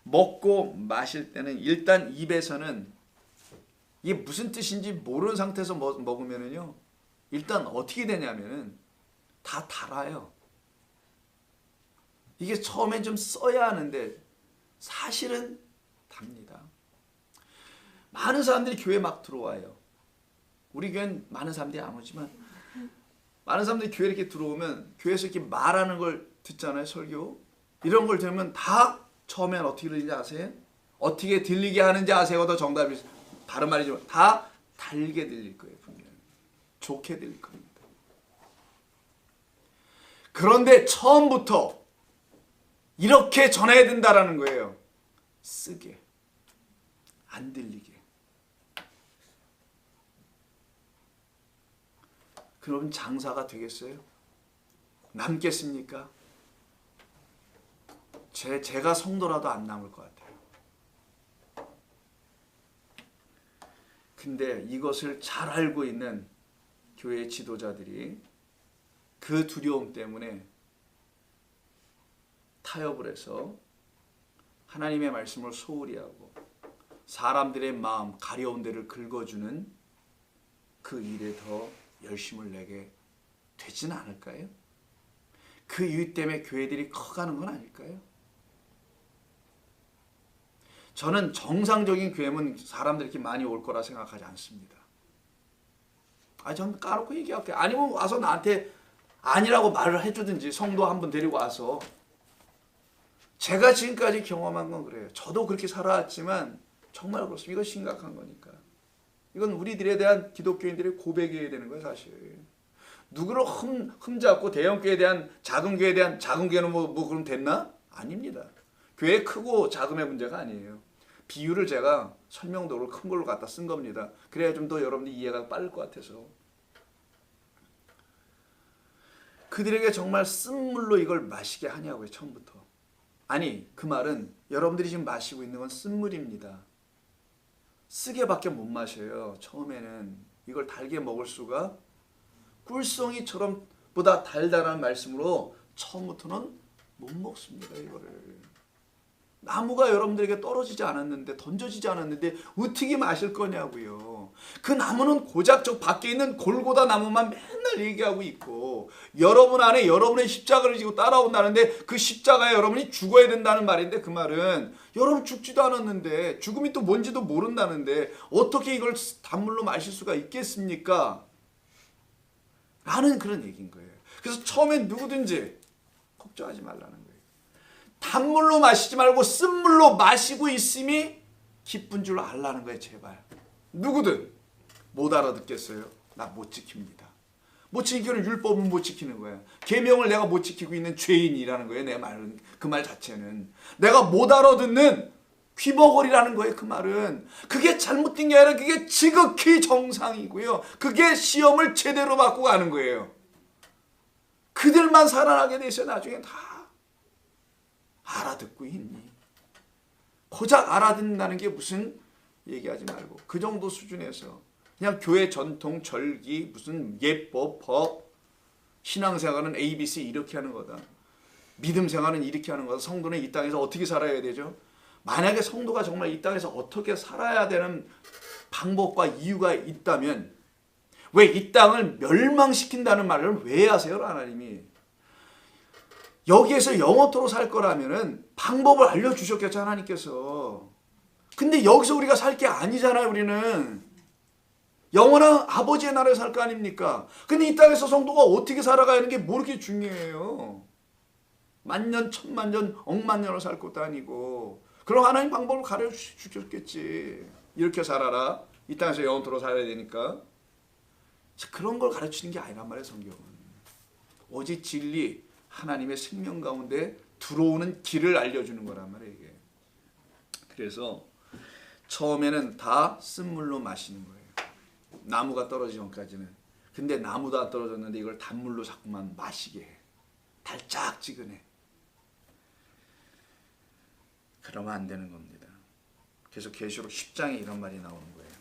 먹고 마실 때는 일단 입에서는 이게 무슨 뜻인지 모르는 상태에서 먹으면은요 일단 어떻게 되냐면은 다 달아요. 이게 처음엔 좀 써야 하는데 사실은 답니다. 많은 사람들이 교회 막 들어와요. 우리 교회는 많은 사람들이 안 오지만 많은 사람들이 교회 이렇게 들어오면 교회에서 이렇게 말하는 걸 듣잖아요. 설교. 이런 걸 들으면 다 처음엔 어떻게 들리는지 아세요? 어떻게 들리게 하는지 아세요? 더 정답이 다른 말이지만 다 달게 들릴 거예요. 분명히. 좋게 들릴 겁니다. 그런데 처음부터 이렇게 전해야 된다라는 거예요. 쓰게. 안 들리게. 그럼 장사가 되겠어요? 남겠습니까? 제가 성도라도 안 남을 것 같아요. 근데 이것을 잘 알고 있는 교회 지도자들이 그 두려움 때문에 타협을 해서 하나님의 말씀을 소홀히 하고 사람들의 마음 가려운 데를 긁어주는 그 일에 더 열심을 내게 되지는 않을까요? 그 이유 때문에 교회들이 커가는 건 아닐까요? 저는 정상적인 교회면 사람들이 이렇게 많이 올 거라 생각하지 않습니다. 저는 까놓고 얘기할게요. 아니면 와서 나한테 아니라고 말을 해주든지 성도 한 분 데리고 와서. 제가 지금까지 경험한 건 그래요. 저도 그렇게 살아왔지만 정말 그렇습니다. 이건 심각한 거니까. 이건 우리들에 대한 기독교인들의 고백이어야 되는 거예요. 사실. 누구를 흠잡고 대형교회에 대한 작은 교회에 대한 작은 교회는 뭐 그럼 됐나? 아닙니다. 교회 크고 작음의 문제가 아니에요. 비유를 제가 설명도를 큰 걸로 갖다 쓴 겁니다. 그래야 좀 더 여러분들이 이해가 빠를 것 같아서. 그들에게 정말 쓴물로 이걸 마시게 하냐고요. 처음부터. 아니 그 말은 여러분들이 지금 마시고 있는 건 쓴물입니다. 쓰게밖에 못 마셔요. 처음에는 이걸 달게 먹을 수가 꿀송이처럼 보다 달달한 말씀으로 처음부터는 못 먹습니다. 이거를. 나무가 여러분들에게 떨어지지 않았는데 던져지지 않았는데 어떻게 마실 거냐고요. 그 나무는 고작 저 밖에 있는 골고다 나무만 맨날 얘기하고 있고 여러분 안에 여러분의 십자가를 지고 따라온다는데 그 십자가에 여러분이 죽어야 된다는 말인데 그 말은 여러분 죽지도 않았는데 죽음이 또 뭔지도 모른다는데 어떻게 이걸 단물로 마실 수가 있겠습니까? 라는 그런 얘기인 거예요. 그래서 처음엔 누구든지 걱정하지 말라는 거예요. 단물로 마시지 말고 쓴물로 마시고 있음이 기쁜 줄 알라는 거예요. 제발. 누구든 못 알아듣겠어요. 나 못 지킵니다. 못 지키는 율법은 못 지키는 거야. 계명을 내가 못 지키고 있는 죄인이라는 거예요. 내 말은 그 말 자체는 내가 못 알아듣는 귀버거리라는 거예요. 그 말은 그게 잘못된 게 아니라 그게 지극히 정상이고요. 그게 시험을 제대로 받고 가는 거예요. 그들만 살아나게 돼 있어요. 나중에 다 알아듣고 있니? 고작 알아듣는다는 게 무슨 얘기하지 말고 그 정도 수준에서 그냥 교회 전통 절기 무슨 예법 법 신앙생활은 ABC 이렇게 하는 거다. 믿음 생활은 이렇게 하는 거다. 성도는 이 땅에서 어떻게 살아야 되죠? 만약에 성도가 정말 이 땅에서 어떻게 살아야 되는 방법과 이유가 있다면 왜 이 땅을 멸망시킨다는 말을 왜 하세요? 하나님이 여기에서 영원토록 살 거라면은 방법을 알려주셨겠죠. 하나님께서. 근데 여기서 우리가 살 게 아니잖아요. 우리는 영원한 아버지의 나라에 살 거 아닙니까? 근데 이 땅에서 성도가 어떻게 살아가야 하는 게 뭐 이렇게 중요해요? 만년 천만년 억만년을 살 것도 아니고 그럼 하나님 방법을 가르쳐주셨겠지. 이렇게 살아라. 이 땅에서 영원토록 살아야 되니까. 그런 걸 가르치는 게 아니란 말이에요. 성경은. 오직 진리 하나님의 생명 가운데 들어오는 길을 알려주는 거란 말이에요. 이게. 그래서 처음에는 다 쓴물로 마시는 거예요. 나무가 떨어지기 전까지는. 근데 나무도 안 떨어졌는데 이걸 단물로 자꾸만 마시게 해. 달짝지근해. 그러면 안 되는 겁니다. 그래서 계시록 10장에 이런 말이 나오는 거예요.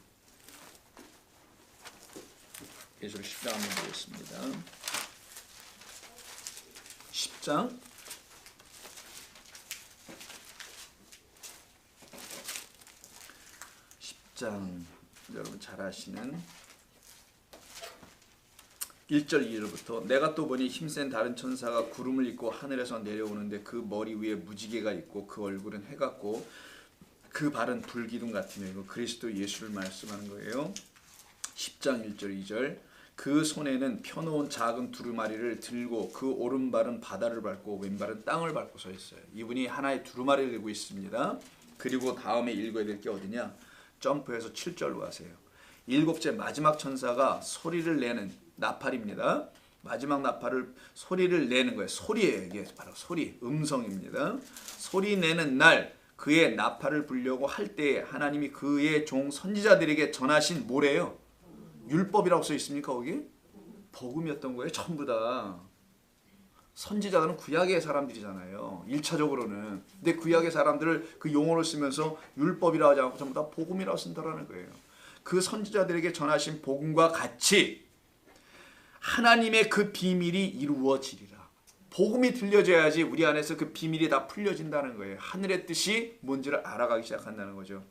계시록 10장 한번 보겠습니다. 10장 10장 여러분 잘 아시는 1절 2절부터 내가 또 보니 힘센 다른 천사가 구름을 입고 하늘에서 내려오는데 그 머리 위에 무지개가 있고 그 얼굴은 해 같고 그 발은 불기둥 같으며 이거 그리스도 예수를 말씀하는 거예요. 10장 1절 2절 그 손에는 펴놓은 작은 두루마리를 들고 그 오른발은 바다를 밟고 왼발은 땅을 밟고 서 있어요. 이분이 하나의 두루마리를 들고 있습니다. 그리고 다음에 읽어야 될 게 어디냐? 점프해서 7절로 가세요. 일곱째 마지막 천사가 소리를 내는 나팔입니다. 마지막 나팔을 소리를 내는 거예요. 소리예요. 이게 바로 소리, 음성입니다. 소리 내는 날 그의 나팔을 불려고 할 때에 하나님이 그의 종 선지자들에게 전하신 뭐래요? 율법이라고 써 있습니까 거기? 복음이었던 거예요. 전부 다. 선지자들은 구약의 사람들이잖아요. 1차적으로는. 근데 구약의 사람들을 그 용어를 쓰면서 율법이라고 하지 않고 전부 다 복음이라고 쓴다는 거예요. 그 선지자들에게 전하신 복음과 같이 하나님의 그 비밀이 이루어지리라. 복음이 들려져야지 우리 안에서 그 비밀이 다 풀려진다는 거예요. 하늘의 뜻이 뭔지를 알아가기 시작한다는 거죠.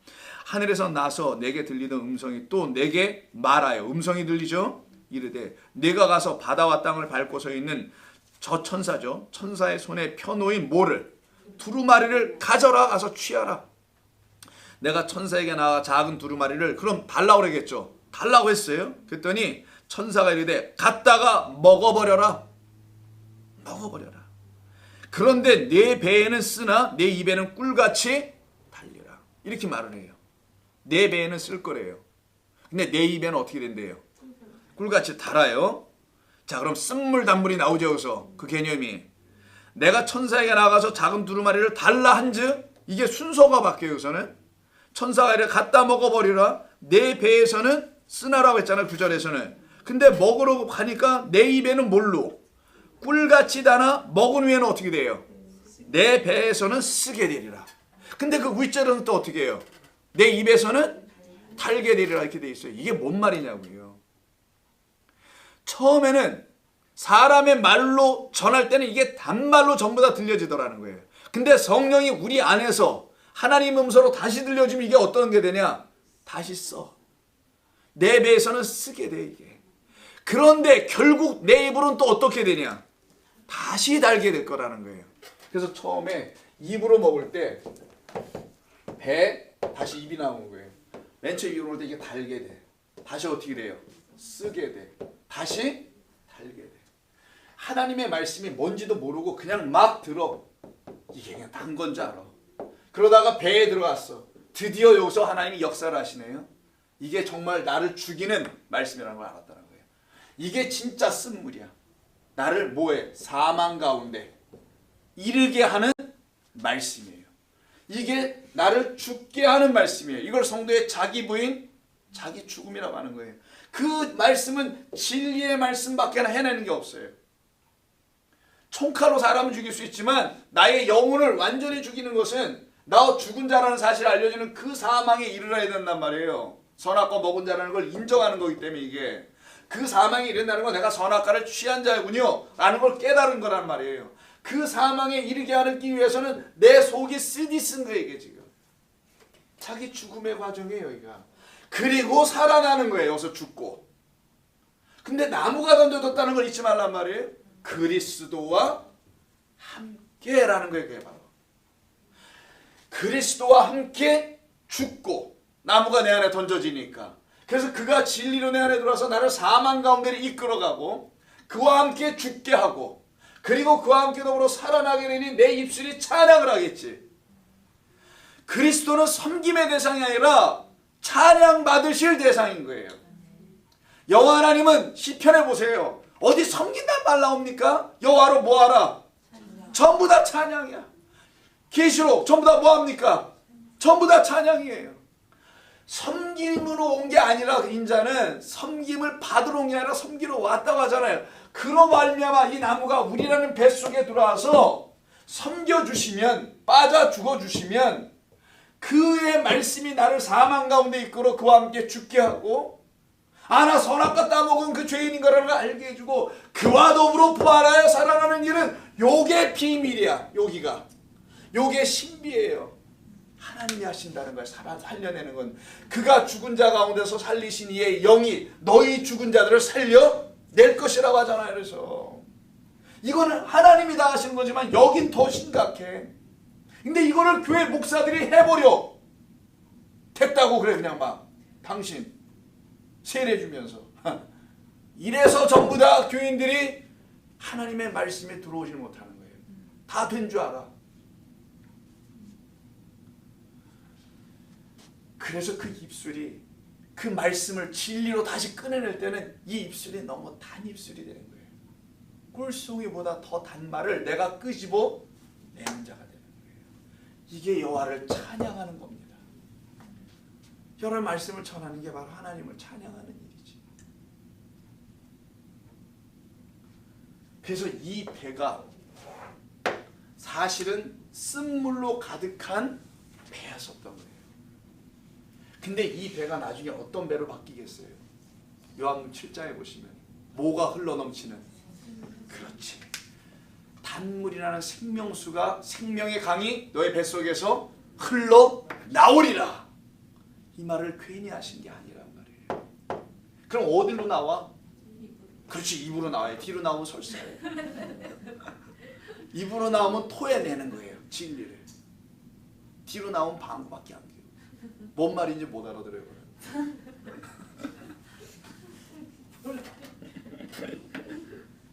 하늘에서 나서 내게 들리던 음성이 또 내게 말하여. 음성이 들리죠? 이르되 내가 가서 바다와 땅을 밟고 서 있는 저 천사죠. 천사의 손에 펴놓인 뭐를? 두루마리를 가져라. 가서 취하라. 내가 천사에게 나가 작은 두루마리를 그럼 달라고 그러겠죠. 달라고 했어요. 그랬더니 천사가 이르되 갖다가 먹어버려라. 먹어버려라. 그런데 내 배에는 쓰나 내 입에는 꿀같이 달리라. 이렇게 말을 해요. 내 배에는 쓸 거래요. 근데 내 입에는 어떻게 된대요? 꿀같이 달아요. 자, 그럼 쓴물 단물이 나오죠. 여기서 그 개념이 내가 천사에게 나가서 작은 두루마리를 달라 한즉 이게 순서가 바뀌어요. 여기서는 천사가 이렇게 갖다 먹어버리라. 내 배에서는 쓰나라고 했잖아요. 9절에서는. 근데 먹으러 가니까 내 입에는 뭘로? 꿀같이 다나 먹은 후에는 어떻게 돼요? 내 배에서는 쓰게 되리라. 근데 그 윗절은 또 어떻게 해요? 내 입에서는 달게 되리라 이렇게 돼 있어요. 이게 뭔 말이냐고요. 처음에는 사람의 말로 전할 때는 이게 단말로 전부 다 들려지더라는 거예요. 근데 성령이 우리 안에서 하나님 음성으로 다시 들려주면 이게 어떤 게 되냐? 다시 써. 내 배에서는 쓰게 돼 이게. 그런데 결국 내 입으로는 또 어떻게 되냐? 다시 달게 될 거라는 거예요. 그래서 처음에 입으로 먹을 때 배 다시 입이 나오는 거예요. 맨 처음 입으로 먹을 때 이게 달게 돼. 다시 어떻게 돼요? 쓰게 돼. 다시 달게 돼. 하나님의 말씀이 뭔지도 모르고 그냥 막 들어. 이게 그냥 단 건 줄 알아. 그러다가 배에 들어갔어. 드디어 여기서 하나님이 역사를 하시네요. 이게 정말 나를 죽이는 말씀이라는 걸 알았다는 거예요. 이게 진짜 쓴물이야. 나를 뭐해? 사망 가운데 이르게 하는 말씀이에요. 이게 나를 죽게 하는 말씀이에요. 이걸 성도의 자기 부인, 자기 죽음이라고 하는 거예요. 그 말씀은 진리의 말씀밖에 해내는 게 없어요. 총칼로 사람을 죽일 수 있지만 나의 영혼을 완전히 죽이는 것은 나 죽은 자라는 사실을 알려주는 그 사망에 이르러야 된단 말이에요. 선악과 먹은 자라는 걸 인정하는 거기 때문에 이게 그 사망에 이른다는 건 내가 선악과를 취한 자군요 라는 걸 깨달은 거란 말이에요. 그 사망에 이르게 하기 위해서는 내 속이 쓰디쓴 거예요. 이게 지금 자기 죽음의 과정이에요. 여기가. 그리고 살아나는 거예요. 여기서 죽고. 근데 나무가 던져졌다는 걸 잊지 말란 말이에요. 그리스도와 함께라는 거예요. 그게 바로 그리스도와 함께 죽고 나무가 내 안에 던져지니까. 그래서 그가 진리로 내 안에 들어와서 나를 사망 가운데를 이끌어가고 그와 함께 죽게 하고 그리고 그와 함께 더불어 살아나게 되니 내 입술이 찬양을 하겠지. 그리스도는 섬김의 대상이 아니라 찬양 받으실 대상인 거예요. 여호와 하나님은 시편에 보세요. 어디 섬긴단 말 나옵니까? 여호와로 뭐하라? 전부 다 찬양이야. 계시록 전부 다 뭐합니까? 전부 다 찬양이에요. 섬김으로 온 게 아니라 인자는 섬김을 받으러 온 게 아니라 섬기러 왔다고 하잖아요. 그로 말미암아 이 나무가 우리라는 뱃속에 들어와서 섬겨주시면 빠져 죽어주시면 그의 말씀이 나를 사망 가운데 이끌어 그와 함께 죽게 하고 나 선악과 따먹은 그 죄인인 거라는 걸 알게 해주고 그와 더불어 부활하여 살아나는 일은 요게 비밀이야. 여기가 요게 신비예요. 하나님이 하신다는 걸 살려내는 건 그가 죽은 자 가운데서 살리신 이의 영이 너희 죽은 자들을 살려낼 것이라고 하잖아요. 그래서 이거는 하나님이 다 하시는 거지만 여긴 더 심각해. 근데 이거를 교회 목사들이 해버려. 됐다고 그래. 그냥 막 당신 세례 주면서 이래서 전부 다 교인들이 하나님의 말씀에 들어오지 못하는 거예요. 다 된 줄 알아. 그래서 그 입술이 그 말씀을 진리로 다시 꺼내낼 때는 이 입술이 너무 단 입술이 되는 거예요. 꿀송이보다 더 단 말을 내가 끄집어 내는 자가 되는 거예요. 이게 여호와를 찬양하는 겁니다. 여러 말씀을 전하는 게 바로 하나님을 찬양하는 일이지. 그래서 이 배가 사실은 쓴물로 가득한 배였었던 거예요. 근데 이 배가 나중에 어떤 배로 바뀌겠어요? 요한복음 7장에 보시면 뭐가 흘러넘치는? 그렇지. 단물이라는 생명수가 생명의 강이 너의 뱃속에서 흘러나오리라. 이 말을 괜히 하신 게 아니란 말이에요. 그럼 어디로 나와? 그렇지. 입으로 나와요. 뒤로 나오면 설사해. 입으로 나오면 토해내는 거예요. 진리를. 뒤로 나오면 방구밖에 안 돼요. 뭔 말인지 못 알아들어요.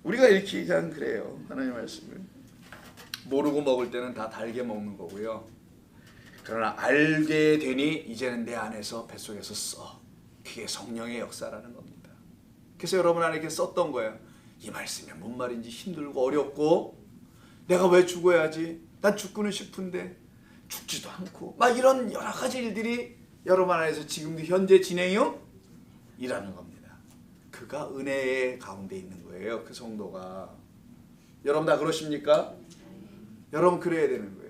우리가 이렇게 그냥 그래요. 하나님 말씀을 모르고 먹을 때는 다 달게 먹는 거고요. 그러나 알게 되니 이제는 내 안에서 뱃속에서 써. 그게 성령의 역사라는 겁니다. 그래서 여러분 안에 썼던 거예요. 이 말씀이 뭔 말인지 힘들고 어렵고 내가 왜 죽어야지? 난 죽고는 싶은데 죽지도 않고 막 이런 여러 가지 일들이 여러분 안에서 지금도 현재 진행요? 이라는 겁니다. 그가 은혜의 가운데 있는 거예요. 그 성도가. 여러분 다 그러십니까? 여러분 그래야 되는 거예요.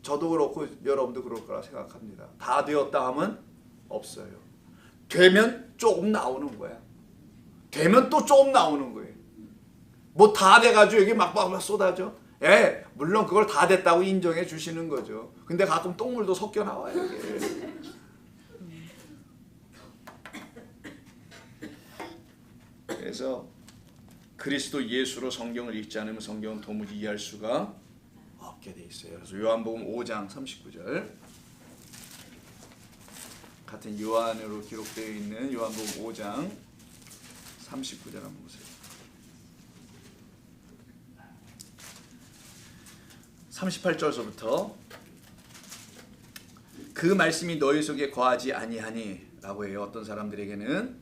저도 그렇고 여러분도 그럴 거라 생각합니다. 다 되었다 하면 없어요. 되면 조금 나오는 거야. 되면 또 조금 나오는 거예요. 뭐 다 돼가지고 여기 막 쏟아져? 예, 물론 그걸 다 됐다고 인정해 주시는 거죠. 근데 가끔 똥물도 섞여 나와요. 이게. 그래서 그리스도 예수로 성경을 읽지 않으면 성경은 도무지 이해할 수가 없게 돼 있어요. 그래서 요한복음 5장 39절 같은 요한으로 기록되어 있는 요한복음 5장 39절 한번 보세요. 38절서부터 그 말씀이 너희 속에 거하지 아니하니 라고 해요. 어떤 사람들에게는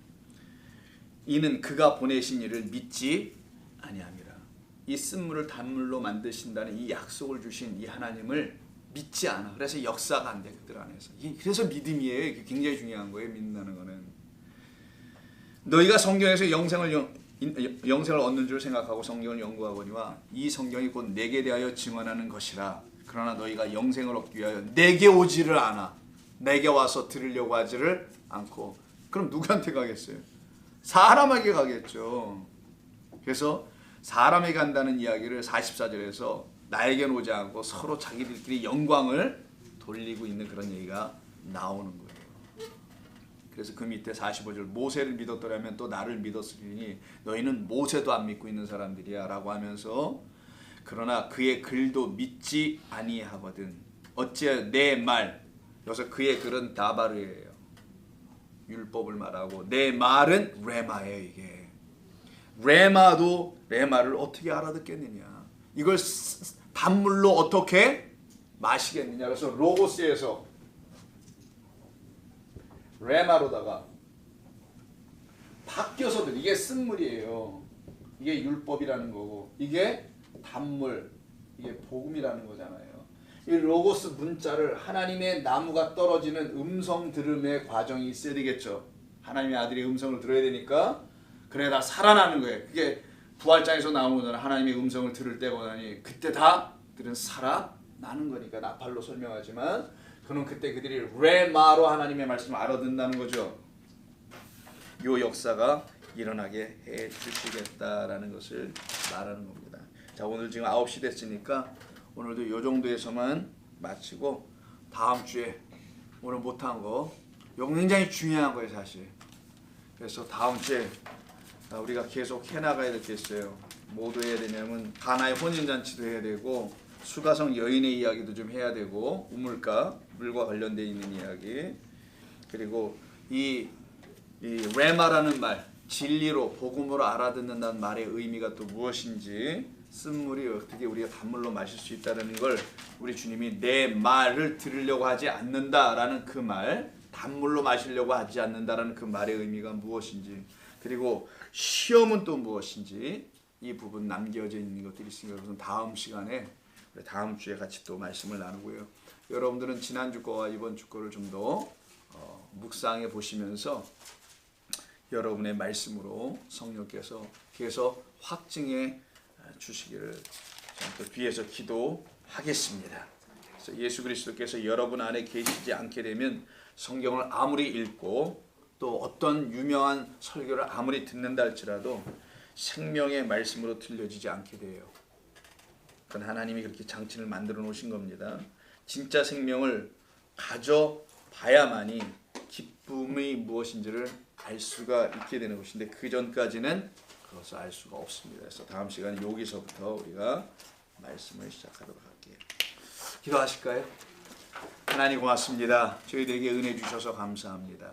이는 그가 보내신 이를 믿지 아니함이라. 이 쓴물을 단물로 만드신다는 이 약속을 주신 이 하나님을 믿지 않아. 그래서 역사가 안 돼, 그들 안에서. 그래서 믿음이에요. 이게 굉장히 중요한 거예요. 믿는다는 거는. 너희가 성경에서 영생을 얻는 줄 생각하고 성경을 연구하거니와 이 성경이 곧 내게 대하여 증언하는 것이라. 그러나 너희가 영생을 얻기 위하여 내게 오지를 않아. 내게 와서 들으려고 하지를 않고. 그럼 누구한테 가겠어요? 사람에게 가겠죠. 그래서 사람에게 간다는 이야기를 44절에서 나에게는 오지 않고 서로 자기들끼리 영광을 돌리고 있는 그런 얘기가 나오는 거예요. 그래서 그 밑에 45절 모세를 믿었더라면 또 나를 믿었으리니 너희는 모세도 안 믿고 있는 사람들이야 라고 하면서 그러나 그의 글도 믿지 아니하거든. 어찌하여 내 말, 여기서 그의 글은 다바르예요. 율법을 말하고 내 말은 레마예요. 이게 레마도 레마를 어떻게 알아듣겠느냐. 이걸 단물로 어떻게 마시겠느냐. 그래서 로고스에서 레마로다가 바뀌어서 이게 쓴물이에요. 이게 율법이라는 거고 이게 단물, 이게 복음이라는 거잖아요. 이 로고스 문자를 하나님의 나무가 떨어지는 음성 들음의 과정이 있어야 되겠죠. 하나님의 아들이 음성을 들어야 되니까 그래 다 살아나는 거예요. 그게 부활장에서 나오는 거잖아요. 하나님의 음성을 들을 때보다니 그때 다들은 살아나는 거니까 나팔로 설명하지만 그는 그때 그들이 레마로 하나님의 말씀을 알아듣는다는 거죠. 이 역사가 일어나게 해 주시겠다라는 것을 말하는 겁니다. 자, 오늘 지금 9시 됐으니까 오늘도 이 정도에서만 마치고 다음 주에 오늘 못한 거 이거 굉장히 중요한 거예요 사실. 그래서 다음 주에 우리가 계속 해나가야 될 게 있어요. 뭐도 해야 되냐면 가나의 혼인잔치도 해야 되고 수가성 여인의 이야기도 좀 해야 되고 우물가 물과 관련되어 있는 이야기 그리고 이 레마라는 말 진리로 복음으로 알아듣는다는 말의 의미가 또 무엇인지 쓴물이 어떻게 우리가 단물로 마실 수 있다는 걸 우리 주님이 내 말을 들으려고 하지 않는다라는 그 말 단물로 마시려고 하지 않는다라는 그 말의 의미가 무엇인지 그리고 시험은 또 무엇인지 이 부분 남겨져 있는 것들이 있으니까 그것은 다음 시간에 다음 주에 같이 또 말씀을 나누고요. 여러분들은 지난주 거와 이번 주 거를 좀 더 묵상해 보시면서 여러분의 말씀으로 성령께서 계속 확증해 주시기를 또 뒤에서 기도하겠습니다. 그래서 예수 그리스도께서 여러분 안에 계시지 않게 되면 성경을 아무리 읽고 또 어떤 유명한 설교를 아무리 듣는다 할지라도 생명의 말씀으로 들려지지 않게 돼요. 그건 하나님이 그렇게 장치를 만들어 놓으신 겁니다. 진짜 생명을 가져봐야만이 기쁨이 무엇인지를 알 수가 있게 되는 것인데 그 전까지는 그것을 알 수가 없습니다. 그래서 다음 시간에 여기서부터 우리가 말씀을 시작하도록 할게요. 기도하실까요? 하나님 고맙습니다. 저희들에게 은혜 주셔서 감사합니다.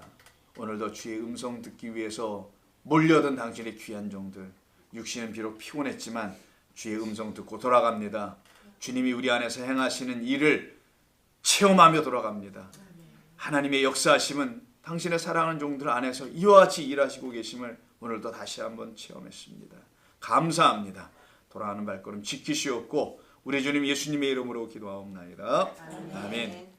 오늘도 주의 음성 듣기 위해서 몰려든 당신의 귀한 종들 육신은 비록 피곤했지만 주의 음성 듣고 돌아갑니다. 주님이 우리 안에서 행하시는 일을 체험하며 돌아갑니다. 하나님의 역사하심은 당신의 사랑하는 종들 안에서 이와 같이 일하시고 계심을 오늘도 다시 한번 체험했습니다. 감사합니다. 돌아가는 발걸음 지키시옵고 우리 주님 예수님의 이름으로 기도하옵나이다. 아멘.